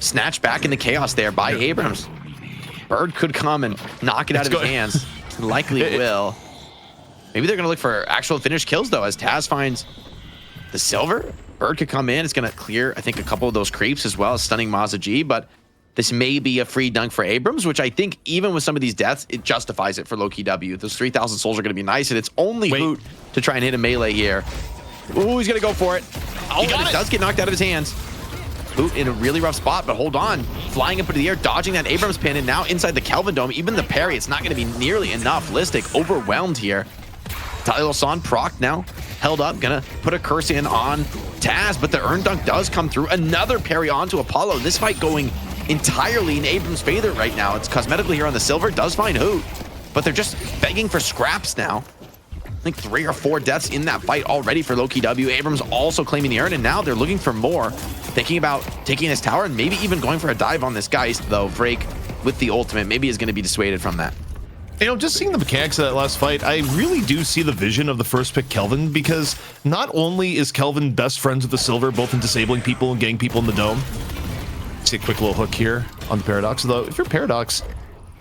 snatched back into chaos there by Abrams. Bird could come and knock it out of his hands. Likely will. Maybe they're going to look for actual finished kills though, as Taz finds the Silver. Bird could come in. It's going to clear, I think, a couple of those creeps as well as stunning Maza-G, but this may be a free dunk for Abrams, which I think even with some of these deaths, it justifies it for Lowkey W. Those 3,000 souls are going to be nice, and it's only Hoot to try and hit a melee here. Ooh, he's going to go for it. Oh, and it does get knocked out of his hands. Hoot in a really rough spot, but hold on. Flying up into the air, dodging that Abrams pin, and now inside the Kelvin Dome, even the parry, it's not going to be nearly enough. Listic overwhelmed here. Talil-san proc now, held up, gonna put a curse in on Taz, but the urn dunk does come through. Another parry onto Apollo. This fight going entirely in Abrams' favor right now. It's Cosmetically here on the Silver, does find Hoot, but they're just begging for scraps now. I think 3 or 4 deaths in that fight already for Lowkey W. Abrams also claiming the urn, and now they're looking for more. Thinking about taking this tower and maybe even going for a dive on this Geist, though Vrake with the ultimate maybe is going to be dissuaded from that. Just seeing the mechanics of that last fight, I really do see the vision of the first pick Kelvin, because not only is Kelvin best friends with the Silver, both in disabling people and getting people in the dome. See a quick little hook here on the Paradox, though if you're Paradox,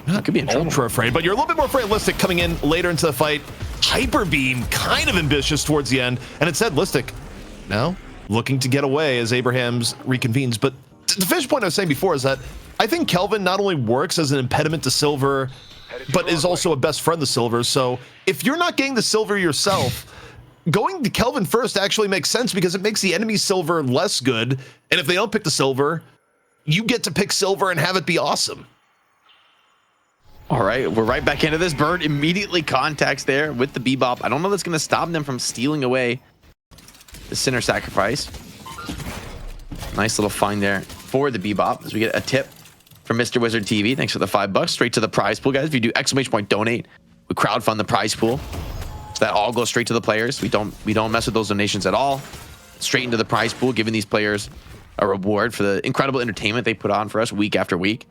not could be ultra afraid, but you're a little bit more afraid. Listic coming in later into the fight. Hyper Beam, kind of ambitious towards the end, and it said Listic now looking to get away as Abrahams reconvenes. But the finish point I was saying before is that I think Kelvin not only works as an impediment to Silver, but is also a best friend to Silver. So if you're not getting the Silver yourself, going to Kelvin first actually makes sense because it makes the enemy Silver less good. And if they don't pick the Silver, you get to pick Silver and have it be awesome. All right, we're right back into this. Bird immediately contacts there with the Bebop. I don't know that's going to stop them from stealing away the Sinner Sacrifice. Nice little find there for the Bebop as we get a tip from Mr. Wizard TV. Thanks for the $5. Straight to the prize pool, guys. If you do ! donate, we crowdfund the prize pool. So that all goes straight to the players. We don't mess with those donations at all. Straight into the prize pool, giving these players a reward for the incredible entertainment they put on for us week after week.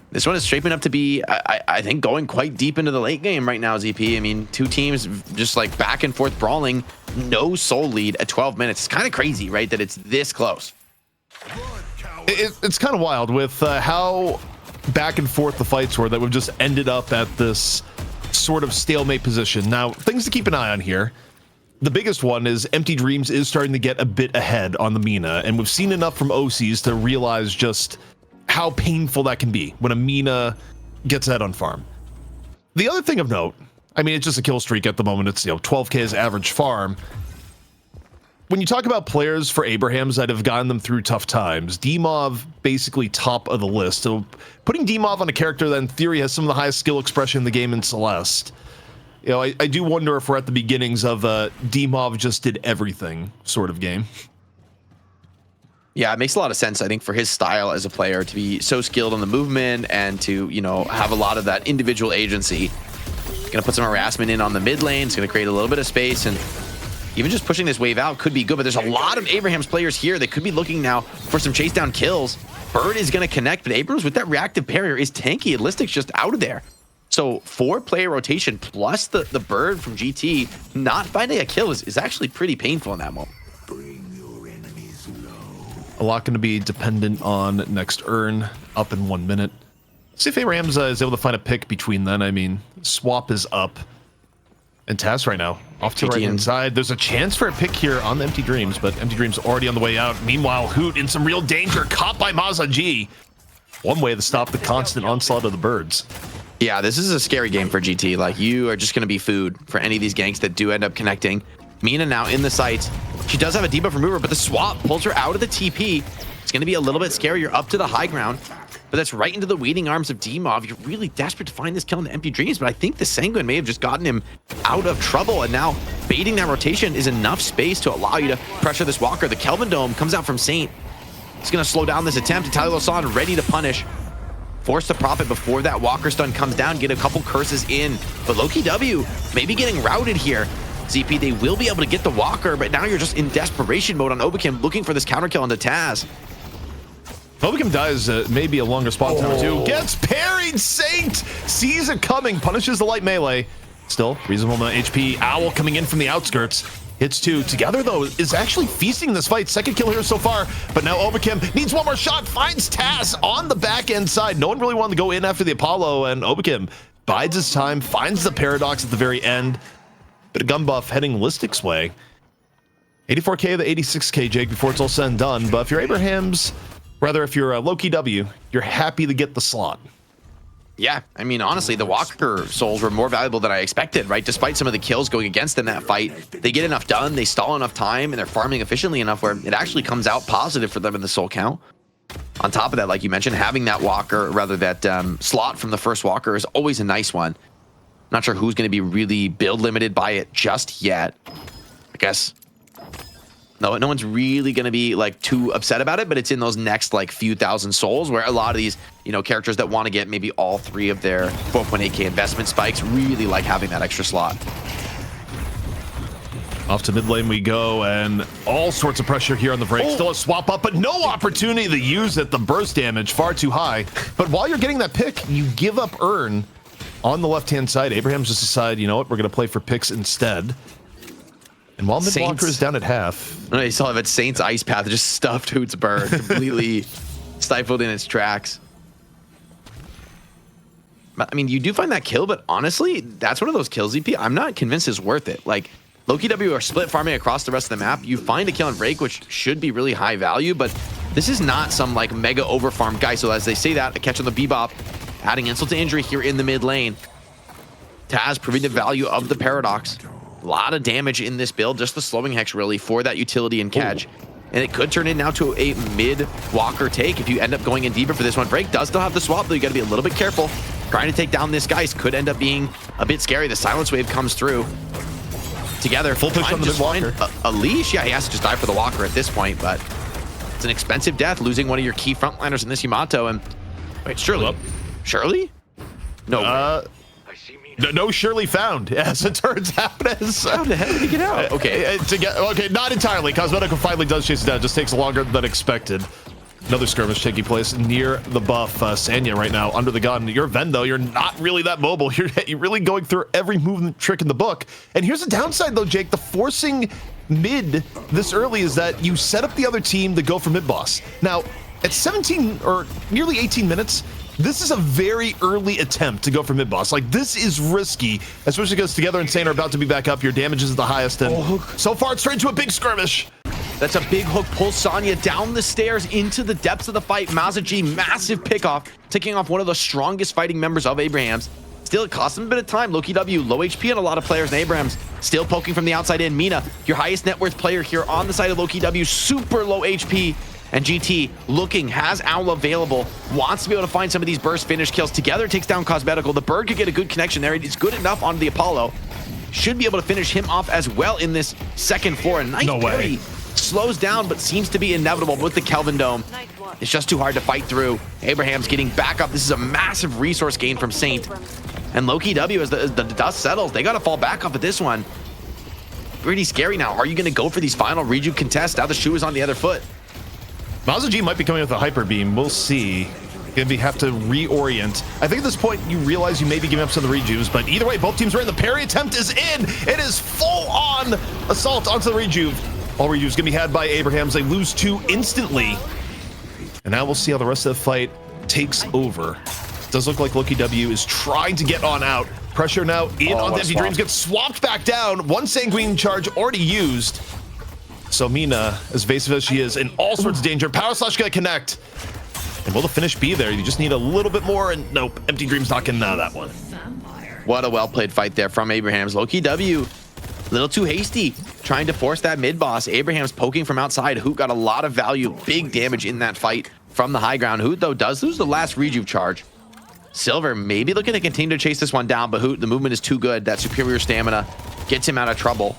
This one is shaping up to be, I think, going quite deep into the late game right now, ZP. I mean, two teams just like back and forth brawling, no soul lead at 12 minutes. It's kind of crazy, right, that it's this close. It's kind of wild with how back and forth the fights were that we've just ended up at this sort of stalemate position. Now, things to keep an eye on here. The biggest one is Empty Dreams is starting to get a bit ahead on the Mina, and we've seen enough from OCs to realize just how painful that can be when a Mina gets ahead on farm. The other thing of note, I mean, it's just a kill streak at the moment. It's, 12K's average farm. When you talk about players for Abrahams that have gotten them through tough times, Dmov basically top of the list. So putting Dmov on a character that in theory has some of the highest skill expression in the game in Celeste, I do wonder if we're at the beginnings of Dmov just did everything sort of game. Yeah, it makes a lot of sense, I think, for his style as a player to be so skilled on the movement and to, have a lot of that individual agency. Going to put some harassment in on the mid lane. It's going to create a little bit of space, and even just pushing this wave out could be good, but there's a lot of Abrahams players here. They could be looking now for some chase down kills. Bird is going to connect, but Abrams with that reactive barrier is tanky. And Listic's just out of there. So 4-player rotation plus the Bird from GT not finding a kill is actually pretty painful in that moment. A lot going to be dependent on next urn up in 1 minute. See if Abrams is able to find a pick between then. I mean, swap is up. And Taz right now, off to the right-hand side. There's a chance for a pick here on the Empty Dreams, but Empty Dreams already on the way out. Meanwhile, Hoot in some real danger, caught by Maza G. One way to stop the constant onslaught of the Birds. Yeah, this is a scary game for GT. Like, you are just going to be food for any of these ganks that do end up connecting. Mina now in the sights. She does have a debuff remover, but the swap pulls her out of the TP. It's going to be a little bit scary. You're up to the high ground, but that's right into the waiting arms of Dmov. You're really desperate to find this kill in the Empty Dreams, but I think the Sanguine may have just gotten him out of trouble, and now baiting that rotation is enough space to allow you to pressure this Walker. The Kelvin Dome comes out from Saint. It's going to slow down this attempt. Italia Losan ready to punish. Force to profit before that Walker stun comes down, get a couple curses in, but Lowkey W maybe getting routed here. ZP, they will be able to get the Walker, but now you're just in desperation mode on Obakim, looking for this counter kill on the Taz. Obakim dies maybe a longer spot time too. Gets parried. Saint sees it coming, punishes the light melee. Still reasonable amount of HP. Owl coming in from the outskirts. Hits two. Together though is actually feasting this fight. Second kill here so far, but now Obakim needs one more shot. Finds Taz on the back end side. No one really wanted to go in after the Apollo, and Obakim bides his time, finds the Paradox at the very end. Bit of gun buff heading Listic's way. 84K to 86K, Jake, before it's all said and done. But if you're Abrahams, rather if you're Lowkey W, you're happy to get the slot. Yeah, I mean, honestly, the Walker souls were more valuable than I expected, right? Despite some of the kills going against them in that fight, they get enough done, they stall enough time, and they're farming efficiently enough where it actually comes out positive for them in the soul count. On top of that, like you mentioned, having that Walker, rather that slot from the first Walker is always a nice one. Not sure who's going to be really build limited by it just yet. I guess no one's really going to be like too upset about it, but it's in those next like few thousand souls where a lot of these, characters that want to get maybe all three of their 4.8K investment spikes really like having that extra slot. Off to mid lane we go, and all sorts of pressure here on the break. Still a swap up, but no opportunity to use it. The burst damage far too high. But while you're getting that pick, you give up urn. On the left-hand side, Abrahams just decided, you know what, we're going to play for picks instead. And while Midwalker is down at half... No, you saw that Saint's Ice Path just stuffed Hoot's Bird, completely stifled in its tracks. I mean, you do find that kill, but honestly, that's one of those kills, ZP, I'm not convinced is worth it. Like, Lowkey W are split farming across the rest of the map. You find a kill on Break, which should be really high value, but this is not some like mega overfarm guy. So as they say that, a catch on the Bebop, adding insult to injury here in the mid lane. Taz proving the value of the Paradox. A lot of damage in this build, just the slowing hex really for that utility and catch. Ooh. And it could turn in now to a mid Walker take if you end up going in deeper for this one. Break does still have the swap, though you got to be a little bit careful. Trying to take down this Geist could end up being a bit scary. The silence wave comes through. Together, full push on the mid Walker. A leash, yeah, he has to just die for the Walker at this point, but it's an expensive death, losing one of your key frontliners in this Yamato. And wait, Shirley? Shirley? No. No Shirley found, as it turns out. How the hell did he get out? Okay. Okay, not entirely. Cosmetical finally does chase it down. It just takes longer than expected. Another skirmish taking place near the buff. Sanya right now under the gun. You're Ven, though. You're not really that mobile. You're really going through every movement trick in the book. And here's the downside, though, Jake. The forcing mid this early is that you set up the other team to go for mid boss. Now, at 17 or nearly 18 minutes, this is a very early attempt to go for mid boss. Like, this is risky, especially because Together and Sane are about to be back up. Your damage is the highest, and so far it's straight into a big skirmish. That's a big hook. Pulls Sanya down the stairs into the depths of the fight. Mazaji, massive pickoff, taking off one of the strongest fighting members of Abraham's. Still, it costs him a bit of time. Lowkey W, low HP on a lot of players, and Abraham's still poking from the outside in. Mina, your highest net worth player here on the side of Lowkey W, super low HP. And GT looking, has Owl available, wants to be able to find some of these burst finish kills. Together takes down Cosmetical. The Bird could get a good connection there. It's good enough onto the Apollo. Should be able to finish him off as well in this second floor. A nice parry. Slows down, but seems to be inevitable with the Kelvin Dome. It's just too hard to fight through. Abraham's getting back up. This is a massive resource gain from Saint. And Lowkey W, as the dust settles, they got to fall back off at this one. Pretty scary now. Are you going to go for these final rejuve contests? Now the shoe is on the other foot. Mazaji might be coming with a hyper beam. We'll see. If you have to reorient. I think at this point you realize you may be giving up some of the rejuves, but either way, both teams are in. The parry attempt is in. It is full-on assault onto the rejuve. All rejuves gonna be had by Abrahams. They lose 2 instantly. And now we'll see how the rest of the fight takes over. It does look like Lowkey W is trying to get on out. Pressure now in on the Empty Dreams. Gets swapped back down. One Sanguine charge already used. So Mina, as evasive as she is, in all sorts of danger. Power Slash gonna connect. And will the finish be there? You just need a little bit more, and nope, Empty Dream's not getting out of that one. What a well-played fight there from Abraham's. Lowkey W, a little too hasty, trying to force that mid-boss. Abraham's poking from outside. Hoot got a lot of value, big damage in that fight from the high ground. Hoot, though, does lose the last rejuve charge. Silver maybe looking to continue to chase this one down, but Hoot, the movement is too good. That superior stamina gets him out of trouble.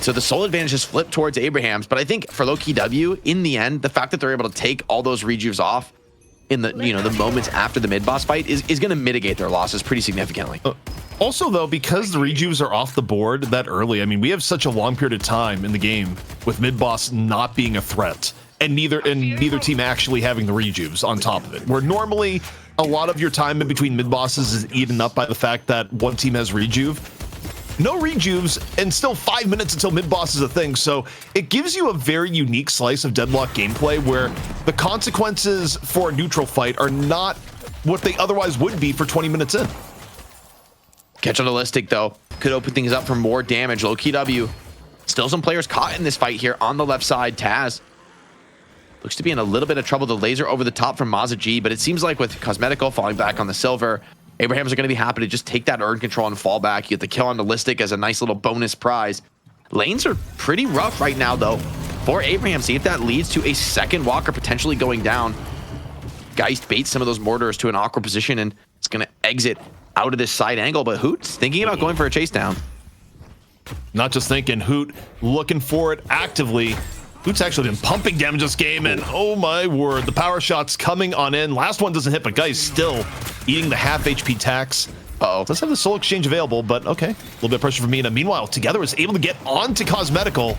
So the soul advantage has flipped towards Abraham's, but I think for Lowkey W, in the end, the fact that they're able to take all those rejuves off in the the moments after the mid-boss fight is going to mitigate their losses pretty significantly. Also, though, because the rejuves are off the board that early, I mean, we have such a long period of time in the game with mid-boss not being a threat, and neither team actually having the rejuves on top of it. Where normally a lot of your time in between mid-bosses is eaten up by the fact that one team has rejuve. No rejuves, and still 5 minutes until mid-boss is a thing, so it gives you a very unique slice of Deadlock gameplay where the consequences for a neutral fight are not what they otherwise would be for 20 minutes in. Catch on the Listic, though, could open things up for more damage. Lowkey W, still some players caught in this fight here on the left side. Taz looks to be in a little bit of trouble. The laser over the top from Mazaji, but it seems like with Cosmetical falling back on the Silver, Abrahams are going to be happy to just take that earn control and fall back. You get the kill on the Listic as a nice little bonus prize. Lanes are pretty rough right now, though, for Abraham. See if that leads to a second Walker potentially going down. Geist baits some of those mortars to an awkward position, and it's going to exit out of this side angle. But Hoot's thinking about going for a chase down. Not just thinking, Hoot looking for it actively. Hoot's actually been pumping damage this game, and oh my word, the power shot's coming on in. Last one doesn't hit, but Guy's still eating the half HP tax. Uh-oh. Does have the soul exchange available, but okay. A little bit of pressure from Mina. Meanwhile, Together is able to get onto Cosmetical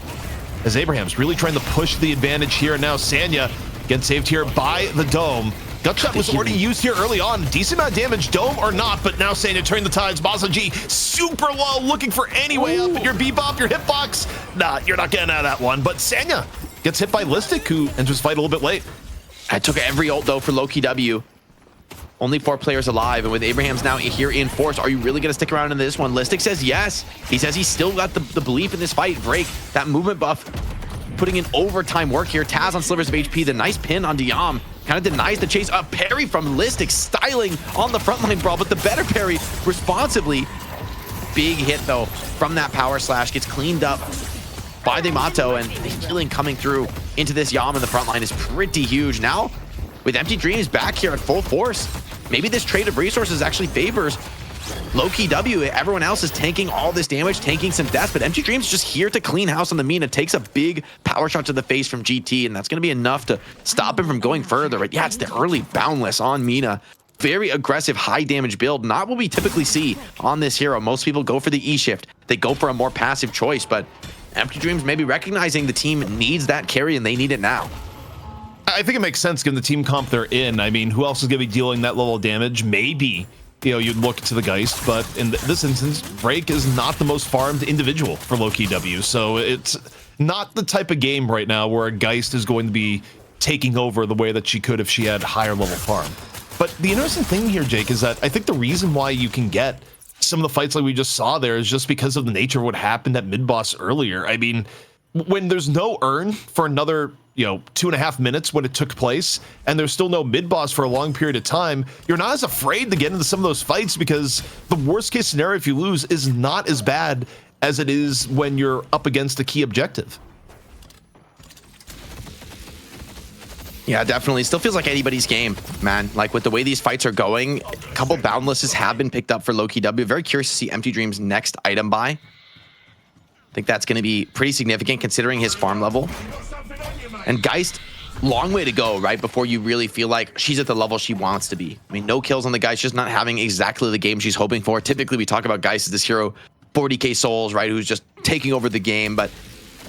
as Abraham's really trying to push the advantage here. Now Sanya gets saved here by the Dome. Gutshot was already used here early on. Decent amount of damage, Dome or not, but now Sanya turning the tides. Mazaji super low, looking for any way up. And your bebop, your hitbox. Nah, you're not getting out of that one. But Sanya gets hit by Listic, who enters fight a little bit late. I took every ult, though, for Lowkey W. Only 4 players alive, and with Abraham's now here in force, are you really going to stick around in this one? Listic says yes. He says he's still got the belief in this fight. Break, that movement buff, putting in overtime work here. Taz on slivers of HP, the nice pin on Diam. Kind of denies the chase. A parry from Listic, styling on the frontline brawl, but the better parry responsibly. Big hit though from that power slash, gets cleaned up by the Yamato, and the healing coming through into this Yam in the front line is pretty huge. Now, with Empty Dreams back here at full force, maybe this trade of resources actually favors Lowkey W. Everyone else is tanking all this damage, tanking some deaths, but Empty Dreams just here to clean house on the Mina. Takes a big power shot to the face from GT, and that's going to be enough to stop him from going further. But yeah, it's the early Boundless on Mina. Very aggressive, high damage build. Not what we typically see on this hero. Most people go for the E-shift. They go for a more passive choice, but Empty Dreams maybe recognizing the team needs that carry, and they need it now. I think it makes sense given the team comp they're in. I mean, who else is going to be dealing that level of damage? Maybe, you'd look to the Geist, but in this instance, Break is not the most farmed individual for Lowkey W, so it's not the type of game right now where a Geist is going to be taking over the way that she could if she had higher level farm. But the interesting thing here, Jake, is that I think the reason why you can get some of the fights like we just saw there is just because of the nature of what happened at mid-boss earlier. I mean, when there's no urn for another 2.5 minutes when it took place, and there's still no mid-boss for a long period of time, you're not as afraid to get into some of those fights, because the worst case scenario if you lose is not as bad as it is when you're up against a key objective. Yeah, definitely. Still feels like anybody's game, man. Like, with the way these fights are going, a couple Boundlesses have been picked up for Lowkey W. Very curious to see Empty Dream's next item buy. I think that's going to be pretty significant considering his farm level. And Geist, long way to go, right, before you really feel like she's at the level she wants to be. I mean, no kills on the Geist, just not having exactly the game she's hoping for. Typically, we talk about Geist as this hero, 40k souls, right, who's just taking over the game, but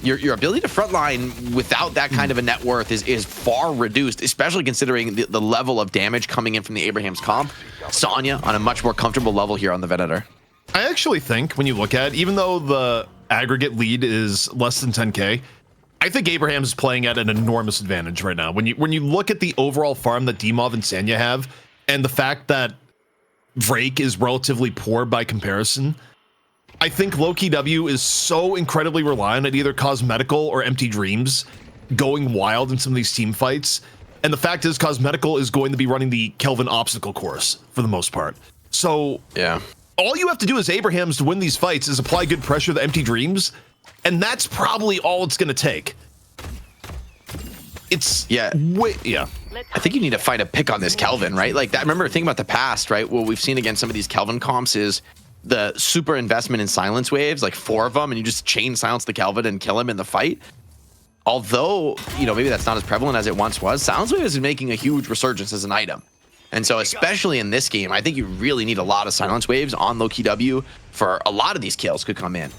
your ability to frontline without that kind of a net worth is far reduced, especially considering the level of damage coming in from the Abraham's comp. Sonya on a much more comfortable level here on the Venator. I actually think when you look at it, even though the aggregate lead is less than 10k, I think Abraham is playing at an enormous advantage right now. When you look at the overall farm that Dimov and Sanya have, and the fact that Drake is relatively poor by comparison, I think Lowkey W is so incredibly reliant on either Cosmetical or Empty Dreams going wild in some of these team fights. And the fact is, Cosmetical is going to be running the Kelvin obstacle course for the most part. So yeah, all you have to do as Abrahams to win these fights is apply good pressure to Empty Dreams, and that's probably all it's going to take. It's yeah. I think you need to find a pick on this Kelvin, right? Like that. Remember, thinking about the past, right? What we've seen against some of these Kelvin comps is the super investment in silence waves, like 4 of them, and you just chain silence the Kelvin and kill him in the fight. Although, maybe that's not as prevalent as it once was, silence waves is making a huge resurgence as an item. And so, especially in this game, I think you really need a lot of silence waves on Lowkey W for a lot of these kills could come in.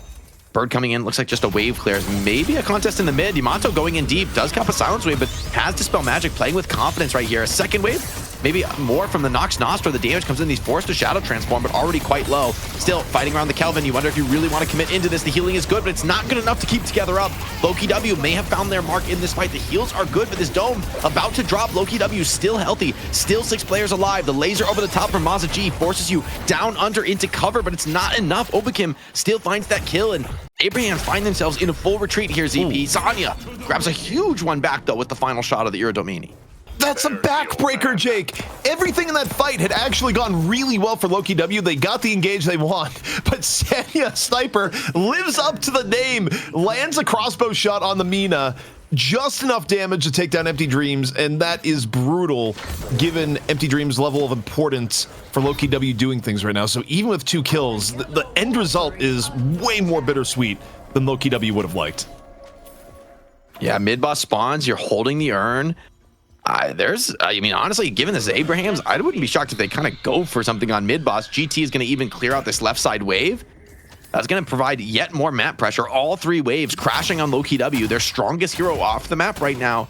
Bird coming in, looks like just a wave clears. Maybe a contest in the mid. Yamato going in deep, does cap a silence wave, but has Dispel Magic, playing with confidence right here. A second wave, maybe more from the Nox Nostra. The damage comes in, he's forced to Shadow Transform, but already quite low. Still fighting around the Kelvin. You wonder if you really want to commit into this. The healing is good, but it's not good enough to keep together up. Lowkey W may have found their mark in this fight. The heals are good, but this dome about to drop. Lowkey W still healthy, still 6 players alive. The laser over the top from Maza G forces you down under into cover, but it's not enough. Obakim still finds that kill, and Abraham find themselves in a full retreat here, ZP. Sonya grabs a huge one back, though, with the final shot of the Iridomini. That's a backbreaker, Jake. Everything in that fight had actually gone really well for Lowkey W. They got the engage they want, but Sanya Sniper lives up to the name, lands a crossbow shot on the Mina, just enough damage to take down Empty Dreams, and that is brutal given Empty Dreams' level of importance for Lowkey W doing things right now. So even with 2 kills, the end result is way more bittersweet than Lowkey W would have liked. Yeah, mid-boss spawns, you're holding the urn. I mean, honestly, given this Abrahams, I wouldn't be shocked if they kind of go for something on mid-boss. GT is going to even clear out this left side wave. That's going to provide yet more map pressure. All 3 waves crashing on Lowkey W, their strongest hero off the map right now.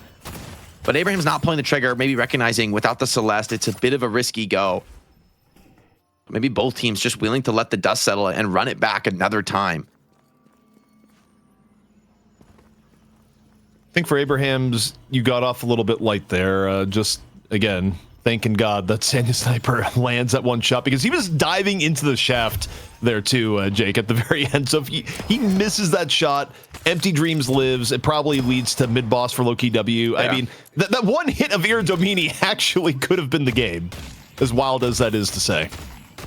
But Abraham's not pulling the trigger, maybe recognizing without the Celeste, it's a bit of a risky go. Maybe both teams just willing to let the dust settle and run it back another time. I think for Abrahams, you got off a little bit light there. Just, again, Thanking God that Sanya Sniper lands that one shot, because he was diving into the shaft there too, Jake, at the very end. So if he misses that shot, Empty Dreams lives. It probably leads to mid-boss for Lowkey W. Yeah. I mean, that one hit of Iradomini actually could have been the game, as wild as that is to say.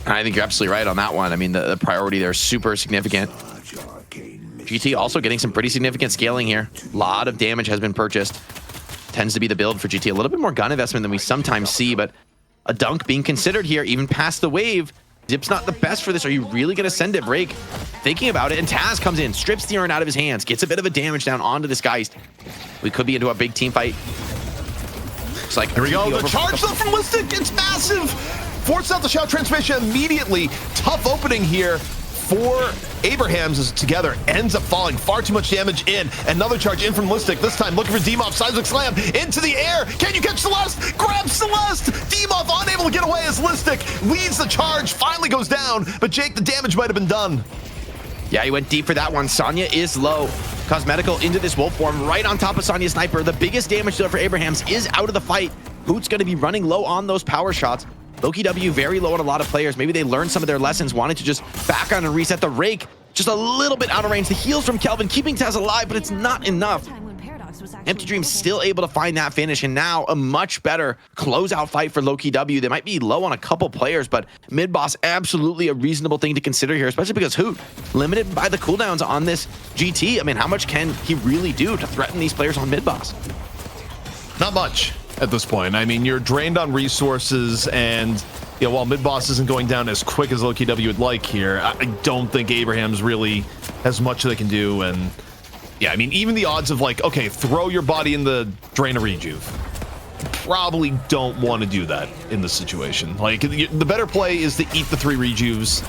I think you're absolutely right on that one. I mean, the priority there is super significant. GT also getting some pretty significant scaling here. A lot of damage has been purchased. Tends to be the build for GT. A little bit more gun investment than we sometimes see, but a dunk being considered here, even past the wave. Zip's not the best for this. Are you really going to send it break? Thinking about it, and Taz comes in, strips the urn out of his hands, gets a bit of a damage down onto this Geist. We could be into a big team fight. Looks like here we go. The charge though from Listic, it's massive. Forces out the shout transmission immediately. Tough opening here for Abrahams as Together ends up falling. Far too much damage in. Another charge in from Listic. This time looking for Demoff. Seismic Slam into the air. Can you catch Celeste? Grab Celeste. Demoff unable to get away as Listic leads the charge. Finally goes down. But Jake, the damage might have been done. Yeah, he went deep for that one. Sonya is low. Cosmetical into this wolf form right on top of Sonya Sniper. The biggest damage though for Abrahams is out of the fight. Hoot's going to be running low on those power shots. Lowkey W very low on a lot of players. Maybe they learned some of their lessons, wanted to just back on and reset the rake. Just a little bit out of range. The heals from Kelvin keeping Taz alive, but it's not enough. Empty Dream's still able to find that finish, and now a much better closeout fight for Lowkey W. They might be low on a couple players, but mid-boss absolutely a reasonable thing to consider here, especially because Hoot, limited by the cooldowns on this GT. I mean, how much can he really do to threaten these players on mid-boss? Not much at this point. I mean, you're drained on resources, and you know, while mid-boss isn't going down as quick as Lowkey W would like here, I don't think Abrahams really has much they can do. And yeah, I mean, even the odds of like, okay, throw your body in the drain of rejuve, probably don't want to do that in this situation. Like, the better play is to eat the 3 rejuves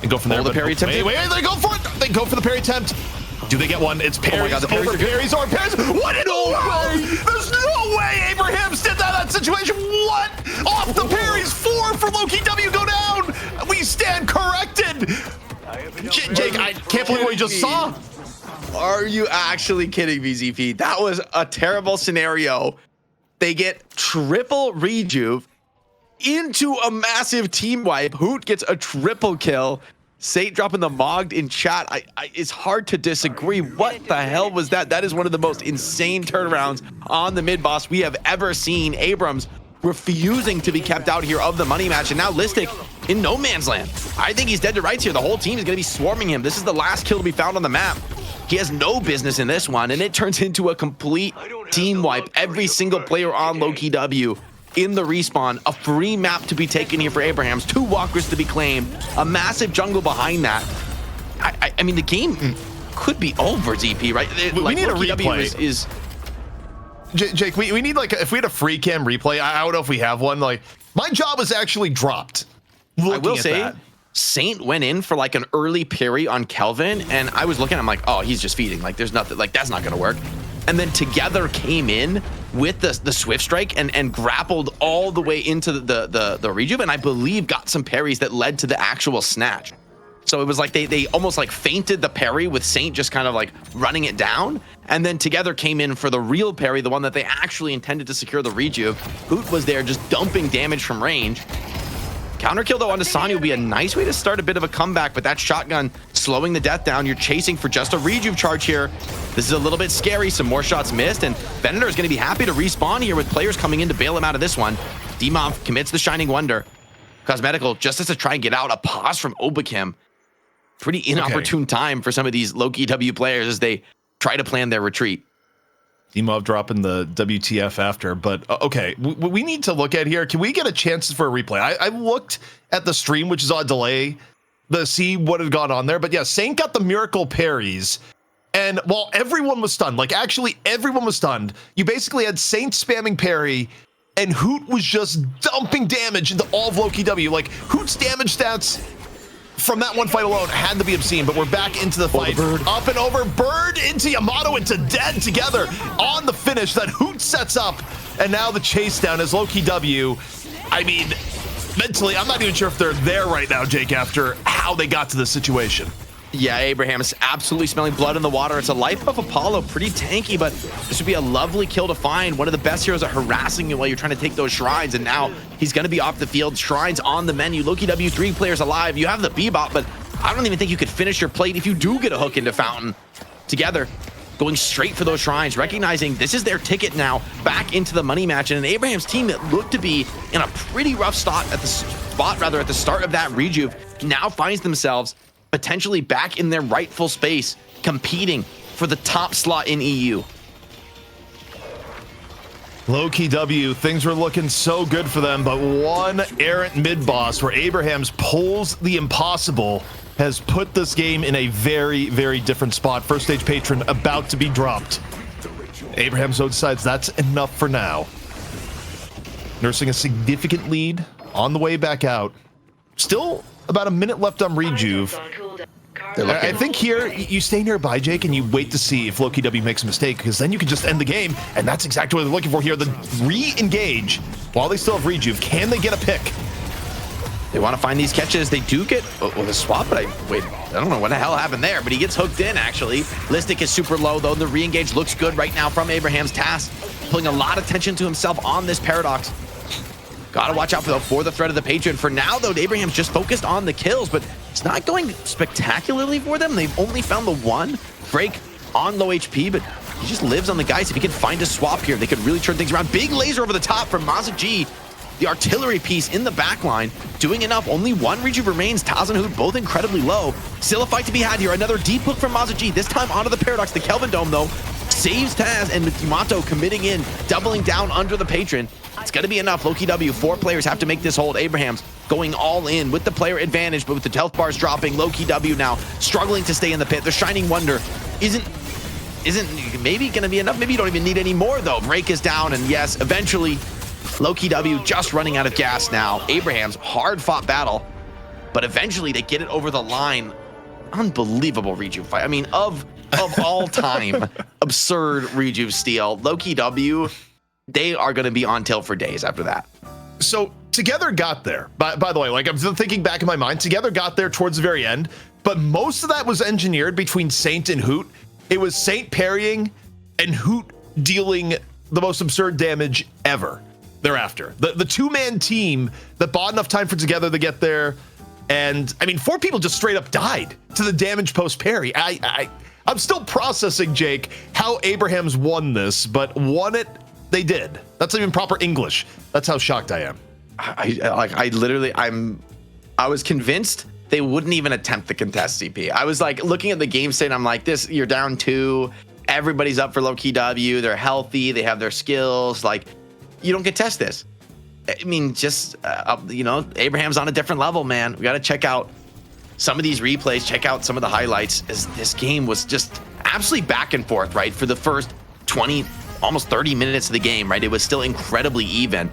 and go from there. The parry attempt. Wait, they go for it. They go for the parry attempt. Do they get one? It's parries, oh my God, over parries, over parries. What in the world? There's no way Abrahams did that situation. What? Off the parries, 4 for Lowkey W go down. We stand corrected. Jake, I can't believe what you just saw. Are you actually kidding me, ZP? That was a terrible scenario. They get triple rejuve into a massive team wipe. Hoot gets a triple kill. Saint dropping the Mogged in chat. It's hard to disagree. What the hell was that? That is one of the most insane turnarounds on the mid-boss we have ever seen. Abrams refusing to be kept out here of the money match, and now Listic in no man's land. I think he's dead to rights here. The whole team is going to be swarming him. This is the last kill to be found on the map. He has no business in this one, and it turns into a complete team wipe. Every single player on Lowkey W in the respawn, a free map to be taken here for Abrahams, 2 walkers to be claimed, a massive jungle behind that. I mean, the game could be over, ZP, right? We need a replay. Jake, we need, like, if we had a free cam replay, I don't know if we have one. Like, my job was actually dropped. I will say, Saint went in for like an early parry on Kelvin, and I was looking, I'm like, oh, he's just feeding. Like, there's nothing, like, that's not gonna work. And then Together came in with the Swift Strike and grappled all the way into the rejuve, and I believe got some parries that led to the actual snatch. So it was like they almost like feinted the parry with Saint just kind of like running it down, and then Together came in for the real parry, the one that they actually intended to secure the rejuve. Hoot was there just dumping damage from range. Counter kill though onto Sonya would be a nice way to start a bit of a comeback, but that shotgun slowing the death down. You're chasing for just a rejuve charge here. This is a little bit scary. Some more shots missed, and Venator is going to be happy to respawn here with players coming in to bail him out of this one. Demoff commits the Shining Wonder. Cosmetical just has to try and get out. A pause from Obakim. Pretty inopportune time for some of these Lowkey W players as they try to plan their retreat. Demoff dropping the WTF after, but okay, we need to look at here. Can we get a chance for a replay? I looked at the stream, which is on delay, to see what had gone on there. But yeah, Saint got the miracle parries, and while everyone was stunned, like actually everyone was stunned, you basically had Saint spamming parry, and Hoot was just dumping damage into all of Lowkey W. Like, Hoot's damage stats from that one fight alone had to be obscene, but we're back into the fight. Up and over, Bird into Yamato, into Dead Together on the finish that Hoot sets up, and now the chase down as Lowkey W. I mean, mentally, I'm not even sure if they're there right now, Jake, after how they got to this situation. Yeah, Abraham is absolutely smelling blood in the water. It's a life buff Apollo, pretty tanky, but this would be a lovely kill to find. One of the best heroes are harassing you while you're trying to take those shrines, and now he's going to be off the field. Shrines on the menu. Lowkey W, 3 players alive. You have the Bebop, but I don't even think you could finish your plate if you do get a hook into Fountain. Together, going straight for those shrines, recognizing this is their ticket now back into the money match, and an Abraham's team that looked to be in a pretty rough spot at the start of that rejuve now finds themselves potentially back in their rightful space, competing for the top slot in EU. Lowkey W, things were looking so good for them, but one errant mid-boss where Abrahams pulls the impossible has put this game in a very, very different spot. First stage patron about to be dropped. Abrahams decides that's enough for now. Nursing a significant lead on the way back out. Still about a minute left on Rejuve. I think here you stay nearby, Jake, and you wait to see if Lowkey W makes a mistake, because then you can just end the game, and that's exactly what they're looking for here. The re-engage while they still have Rejuve. Can they get a pick? They want to find these catches. They do get a swap, but I don't know what the hell happened there, but he gets hooked in, actually. Listic is super low, though. The re-engage looks good right now from Abraham's task, pulling a lot of attention to himself on this Paradox. Gotta watch out for the threat of the Patron. For now, though, Abraham's just focused on the kills, but it's not going spectacularly for them. They've only found the one break on low HP, but he just lives on the guys. If he can find a swap here, they could really turn things around. Big laser over the top from Maza G. The artillery piece in the back line doing enough. Only one Rejuve remains. Taz and Hoot both incredibly low. Still a fight to be had here. Another deep hook from Maza G. This time onto the Paradox. The Kelvin Dome, though, saves Taz, and Yamato committing in, doubling down under the Patron. It's going to be enough. Lowkey W, 4 players have to make this hold. Abraham's going all in with the player advantage, but with the health bars dropping, Lowkey W now struggling to stay in the pit. The Shining Wonder isn't maybe going to be enough. Maybe you don't even need any more, though. Break is down, and yes, eventually, Lowkey W just running out of gas now. Abraham's hard-fought battle, but eventually they get it over the line. Unbelievable Rejuve fight. I mean, of all time, absurd Rejuve steal. Lowkey W, they are going to be on tilt for days after that. So Together got there. By the way, like I'm thinking back in my mind, Together got there towards the very end, but most of that was engineered between Saint and Hoot. It was Saint parrying and Hoot dealing the most absurd damage ever thereafter. The two-man team that bought enough time for Together to get there, and I mean, 4 people just straight up died to the damage post parry. I'm still processing, Jake, how Abrahams won this, but won it, they did. That's not even proper English. That's how shocked I am. I was convinced they wouldn't even attempt the contest CP. I was like looking at the game state, and I'm like, this, you're down 2, everybody's up for Lowkey W, they're healthy, they have their skills, like, you don't contest this. I mean, just, you know, Abraham's on a different level, man. We got to check out some of these replays, check out some of the highlights, as this game was just absolutely back and forth, right? For the first 20, almost 30 minutes of the game, right? It was still incredibly even.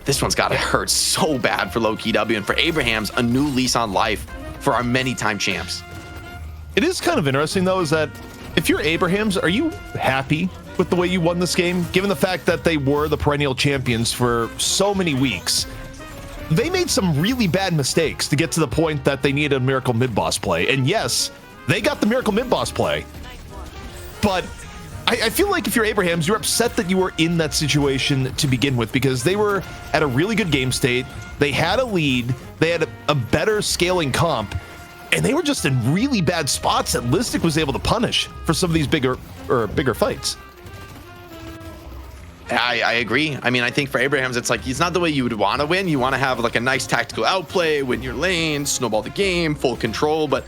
This one's got to hurt so bad for Lowkey W, and for Abraham's, a new lease on life for our many-time champs. It is kind of interesting, though, is that if you're Abraham's, are you happy with the way you won this game? Given the fact that they were the perennial champions for so many weeks, they made some really bad mistakes to get to the point that they needed a miracle mid-boss play. And yes, they got the miracle mid-boss play, but I feel like if you're Abraham's, you're upset that you were in that situation to begin with, because they were at a really good game state. They had a lead. They had a better scaling comp, and they were just in really bad spots that Listic was able to punish for some of these bigger fights. I agree. I mean, I think for Abraham's, it's like, it's not the way you would want to win. You want to have like a nice tactical outplay, win your lane, snowball the game, full control, but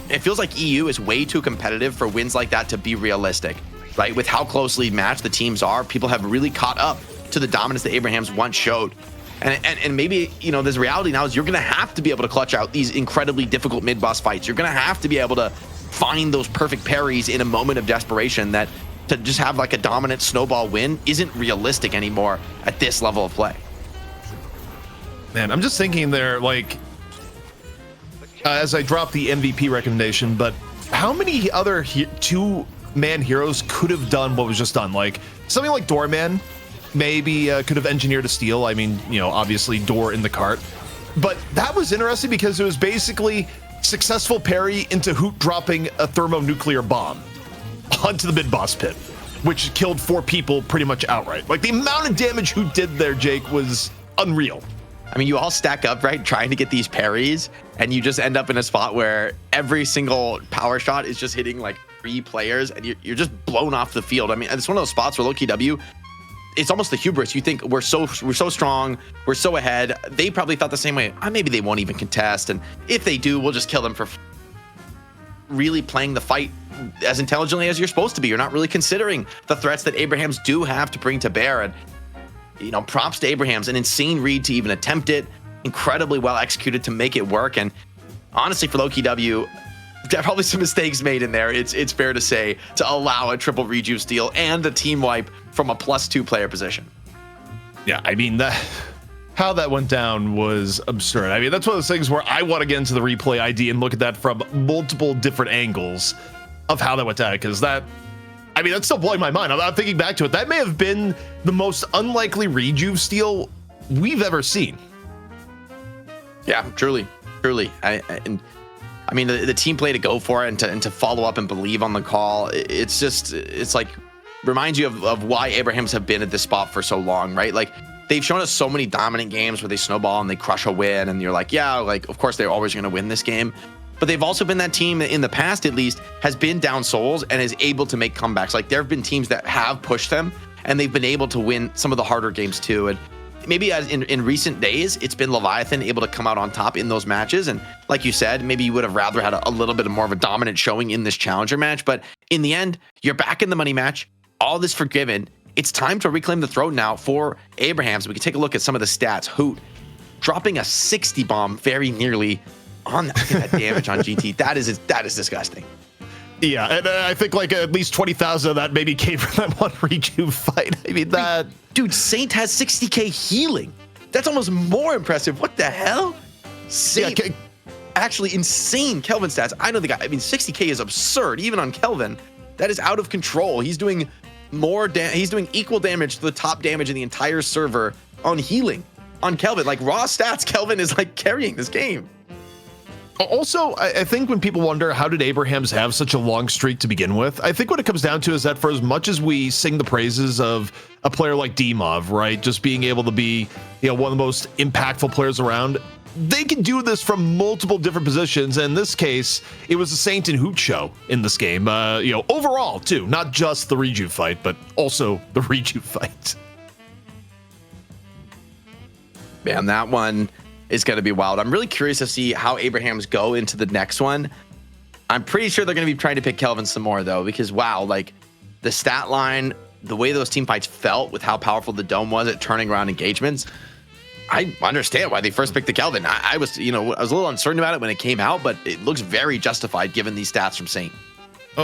it feels like EU is way too competitive for wins like that to be realistic. Right, with how closely matched the teams are, people have really caught up to the dominance that Abraham's once showed. And maybe, you know, this reality now is you're going to have to be able to clutch out these incredibly difficult mid-boss fights. You're going to have to be able to find those perfect parries in a moment of desperation. That to just have like a dominant snowball win isn't realistic anymore at this level of play. Man, I'm just thinking there, like, as I drop the MVP recommendation, but how many other two-man heroes could have done what was just done? Like something like Doorman maybe could have engineered a steal. I mean, you know, obviously Door in the cart, but that was interesting because it was basically successful parry into Hoot dropping a thermonuclear bomb onto the mid-boss pit, which killed 4 people pretty much outright. Like, the amount of damage Hoot did there, Jake, was unreal. I mean, you all stack up, right, trying to get these parries, and you just end up in a spot where every single power shot is just hitting like 3 players, and you're just blown off the field. I mean, it's one of those spots where Lowkey W, it's almost the hubris. You think we're so strong, we're so ahead. They probably thought the same way. Maybe they won't even contest, and if they do, we'll just kill them for really playing the fight as intelligently as you're supposed to be. You're not really considering the threats that Abrahams do have to bring to bear. And you know, props to Abrahams, an insane read to even attempt it, incredibly well executed to make it work. And honestly, for Lowkey W, there are probably some mistakes made in there. It's fair to say, to allow a triple rejuve steal and a team wipe from a +2 player position. Yeah, I mean, how that went down was absurd. I mean, that's one of those things where I want to get into the replay ID and look at that from multiple different angles of how that went down, because that, I mean, that's still blowing my mind. I'm thinking back to it. That may have been the most unlikely rejuve steal we've ever seen. Yeah, truly. I mean, the team play to go for it and to follow up and believe on the call. It's like reminds you of why Abrahams have been at this spot for so long, right? Like, they've shown us so many dominant games where they snowball and they crush a win, and you're like, yeah, like, of course they're always going to win this game. But they've also been that team that in the past, at least, has been down souls and is able to make comebacks. Like, there have been teams that have pushed them and they've been able to win some of the harder games too. And maybe as in recent days, it's been Leviathan able to come out on top in those matches. And like you said, maybe you would have rather had a little bit more of a dominant showing in this challenger match. But in the end, you're back in the money match. All this forgiven. It's time to reclaim the throne now for Abrahams. We can take a look at some of the stats. Hoot dropping a 60 bomb very nearly on that damage on GT. That is disgusting. Yeah, and I think like at least 20,000 of that maybe came from that one rejuve fight. I mean, that... Dude, Saint has 60k healing. That's almost more impressive. What the hell? Saint, yeah, actually insane Kelvin stats. I know the guy. I mean, 60k is absurd, even on Kelvin. That is out of control. He's doing he's doing equal damage to the top damage in the entire server on healing on Kelvin. Like, raw stats, Kelvin is like carrying this game. Also, I think when people wonder how did Abrahams have such a long streak to begin with, I think what it comes down to is that for as much as we sing the praises of a player like Dimov, right, just being able to be, you know, one of the most impactful players around, they can do this from multiple different positions. And in this case, it was the Saint and Hoot show in this game, you know, overall too, not just the rejuve fight, but also the rejuve fight. Man, that one is going to be wild. I'm really curious to see how Abrahams go into the next one. I'm pretty sure they're going to be trying to pick Kelvin some more, though, because, wow, like, the stat line, the way those team fights felt with how powerful the Dome was at turning around engagements, I understand why they first picked the Kelvin. I was a little uncertain about it when it came out, but it looks very justified given these stats from Saint.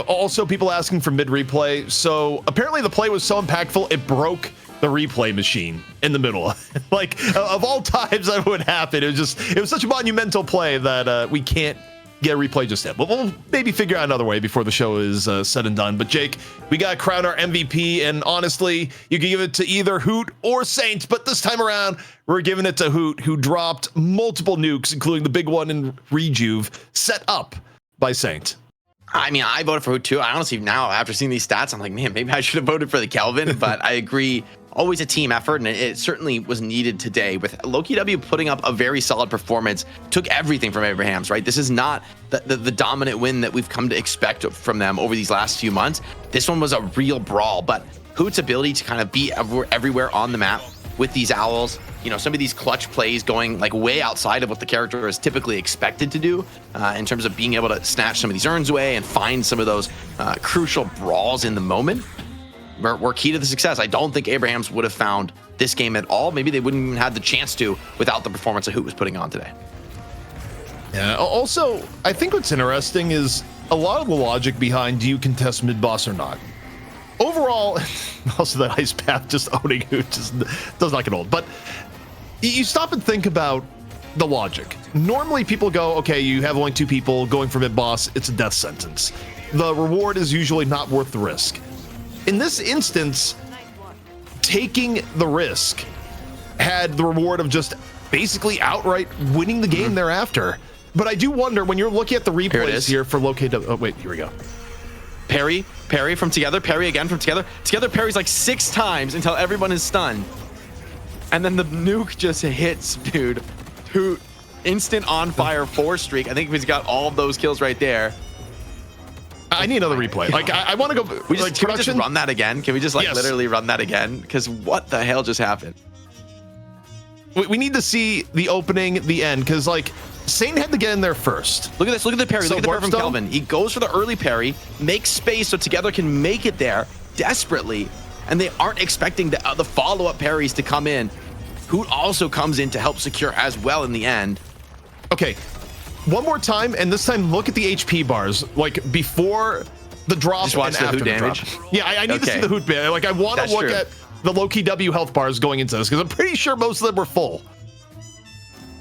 Also, people asking for mid replay. So apparently the play was so impactful, it broke the replay machine in the middle. Like, of all times that would happen, it was such a monumental play that we can't get a replay just yet. But we'll maybe figure out another way before the show is said and done. But Jake, we got to crown our MVP, and honestly, you can give it to either Hoot or Saints, but this time around, we're giving it to Hoot, who dropped multiple nukes, including the big one in Rejuve, set up by Saint. I mean, I voted for Hoot too. I honestly, now, after seeing these stats, I'm like, man, maybe I should have voted for the Kelvin, but I agree. Always a team effort, and it certainly was needed today. With Lowkey W putting up a very solid performance, took everything from Abrahams, right? This is not the dominant win that we've come to expect from them over these last few months. This one was a real brawl, but Hoot's ability to kind of be everywhere on the map with these owls, you know, some of these clutch plays going like way outside of what the character is typically expected to do in terms of being able to snatch some of these urns away and find some of those crucial brawls in the moment. Were key to the success. I don't think Abrahams would have found this game at all. Maybe they wouldn't even have the chance to without the performance that Hoot was putting on today. Yeah, also, I think what's interesting is a lot of the logic behind do you contest mid-boss or not. Overall, also that ice path just owning Hoot just does not get old. But you stop and think about the logic. Normally people go, okay, you have only 2 people going for mid-boss, it's a death sentence. The reward is usually not worth the risk. In this instance, taking the risk had the reward of just basically outright winning the game thereafter. But I do wonder when you're looking at the Here it replays is. here for Lowkey W. Oh, wait, here we go. Parry from together, parry again from together. Together parries like 6 times until everyone is stunned. And then the nuke just hits, dude. Instant on fire 4 streak. I think he's got all of those kills right there. I need another replay. Like, I want to go. Can we just run that again? Can we just Yes. literally run that again? Because what the hell just happened? We need to see the opening, the end, because like Sane had to get in there first. Look at this. Look at the parry. So Look at the parry from Warpstone? Kelvin. He goes for the early parry, makes space so Together can make it there desperately, and they aren't expecting the follow-up parries to come in. Hoot also comes in to help secure as well in the end. Okay, one more time, and this time look at the HP bars, like before the drop Just watch and the after Hoot the damage. drop. Yeah, I need to see Okay. the Hoot bit. Like, I want to That's look true. at the Lowkey W health bars going into this, because I'm pretty sure most of them were full.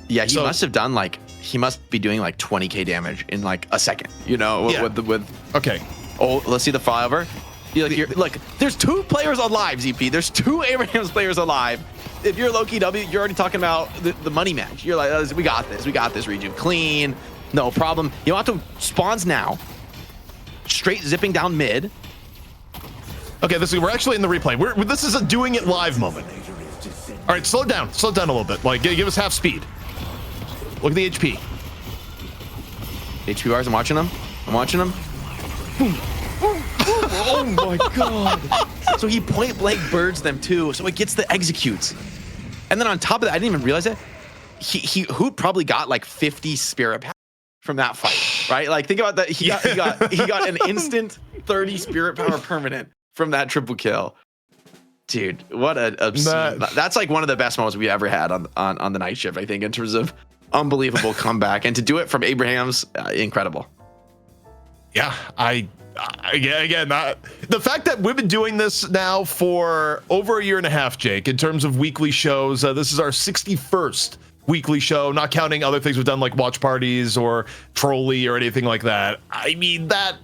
Yeah, he So- must have done he must be doing like 20k damage in like a second. You know, Yeah. with Okay. oh, let's see the flyover. Look, there's 2 players alive, ZP. There's 2 Abrahams players alive. If you're Lowkey W, you're already talking about the money match. You're like, we got this. We got this region clean. No problem. Yamato spawns now. Straight zipping down mid. Okay, we're actually in the replay. This is a doing it live moment. All right, slow down a little bit. Like, give us half speed. Look at the HP. HP bars, I'm watching them. Boom. Oh my god. So he point blank birds them too. So it gets the executes. And then on top of that, I didn't even realize it. Hoot probably got like 50 spirit power from that fight, right? Like think about that. He got an instant 30 spirit power permanent from that triple kill. Dude, what an obscene. That's like one of the best moments we ever had on the night shift, I think, in terms of unbelievable comeback. And to do it from Abraham's, incredible. Yeah, the fact that we've been doing this now for over a year and a half, Jake, in terms of weekly shows, this is our 61st weekly show, not counting other things we've done like watch parties or Trolley or anything like that. I mean, that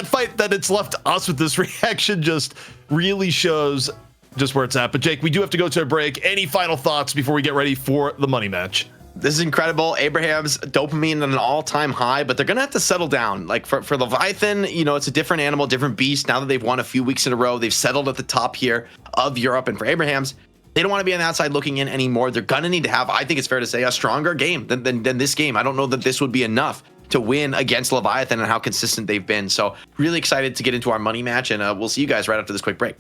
fight that it's left us with this reaction just really shows just where it's at. But Jake, we do have to go to a break. Any final thoughts before we get ready for the money match? This is incredible. Abraham's dopamine at an all-time high, but they're gonna have to settle down. Like for Leviathan, you know, it's a different animal, different beast. Now that they've won a few weeks in a row, they've settled at the top here of Europe. And for Abraham's, they don't want to be on the outside looking in anymore. They're gonna need to have, I think it's fair to say, a stronger game than this game. I don't know that this would be enough to win against Leviathan and how consistent they've been. So really excited to get into our money match, and we'll see you guys right after this quick break.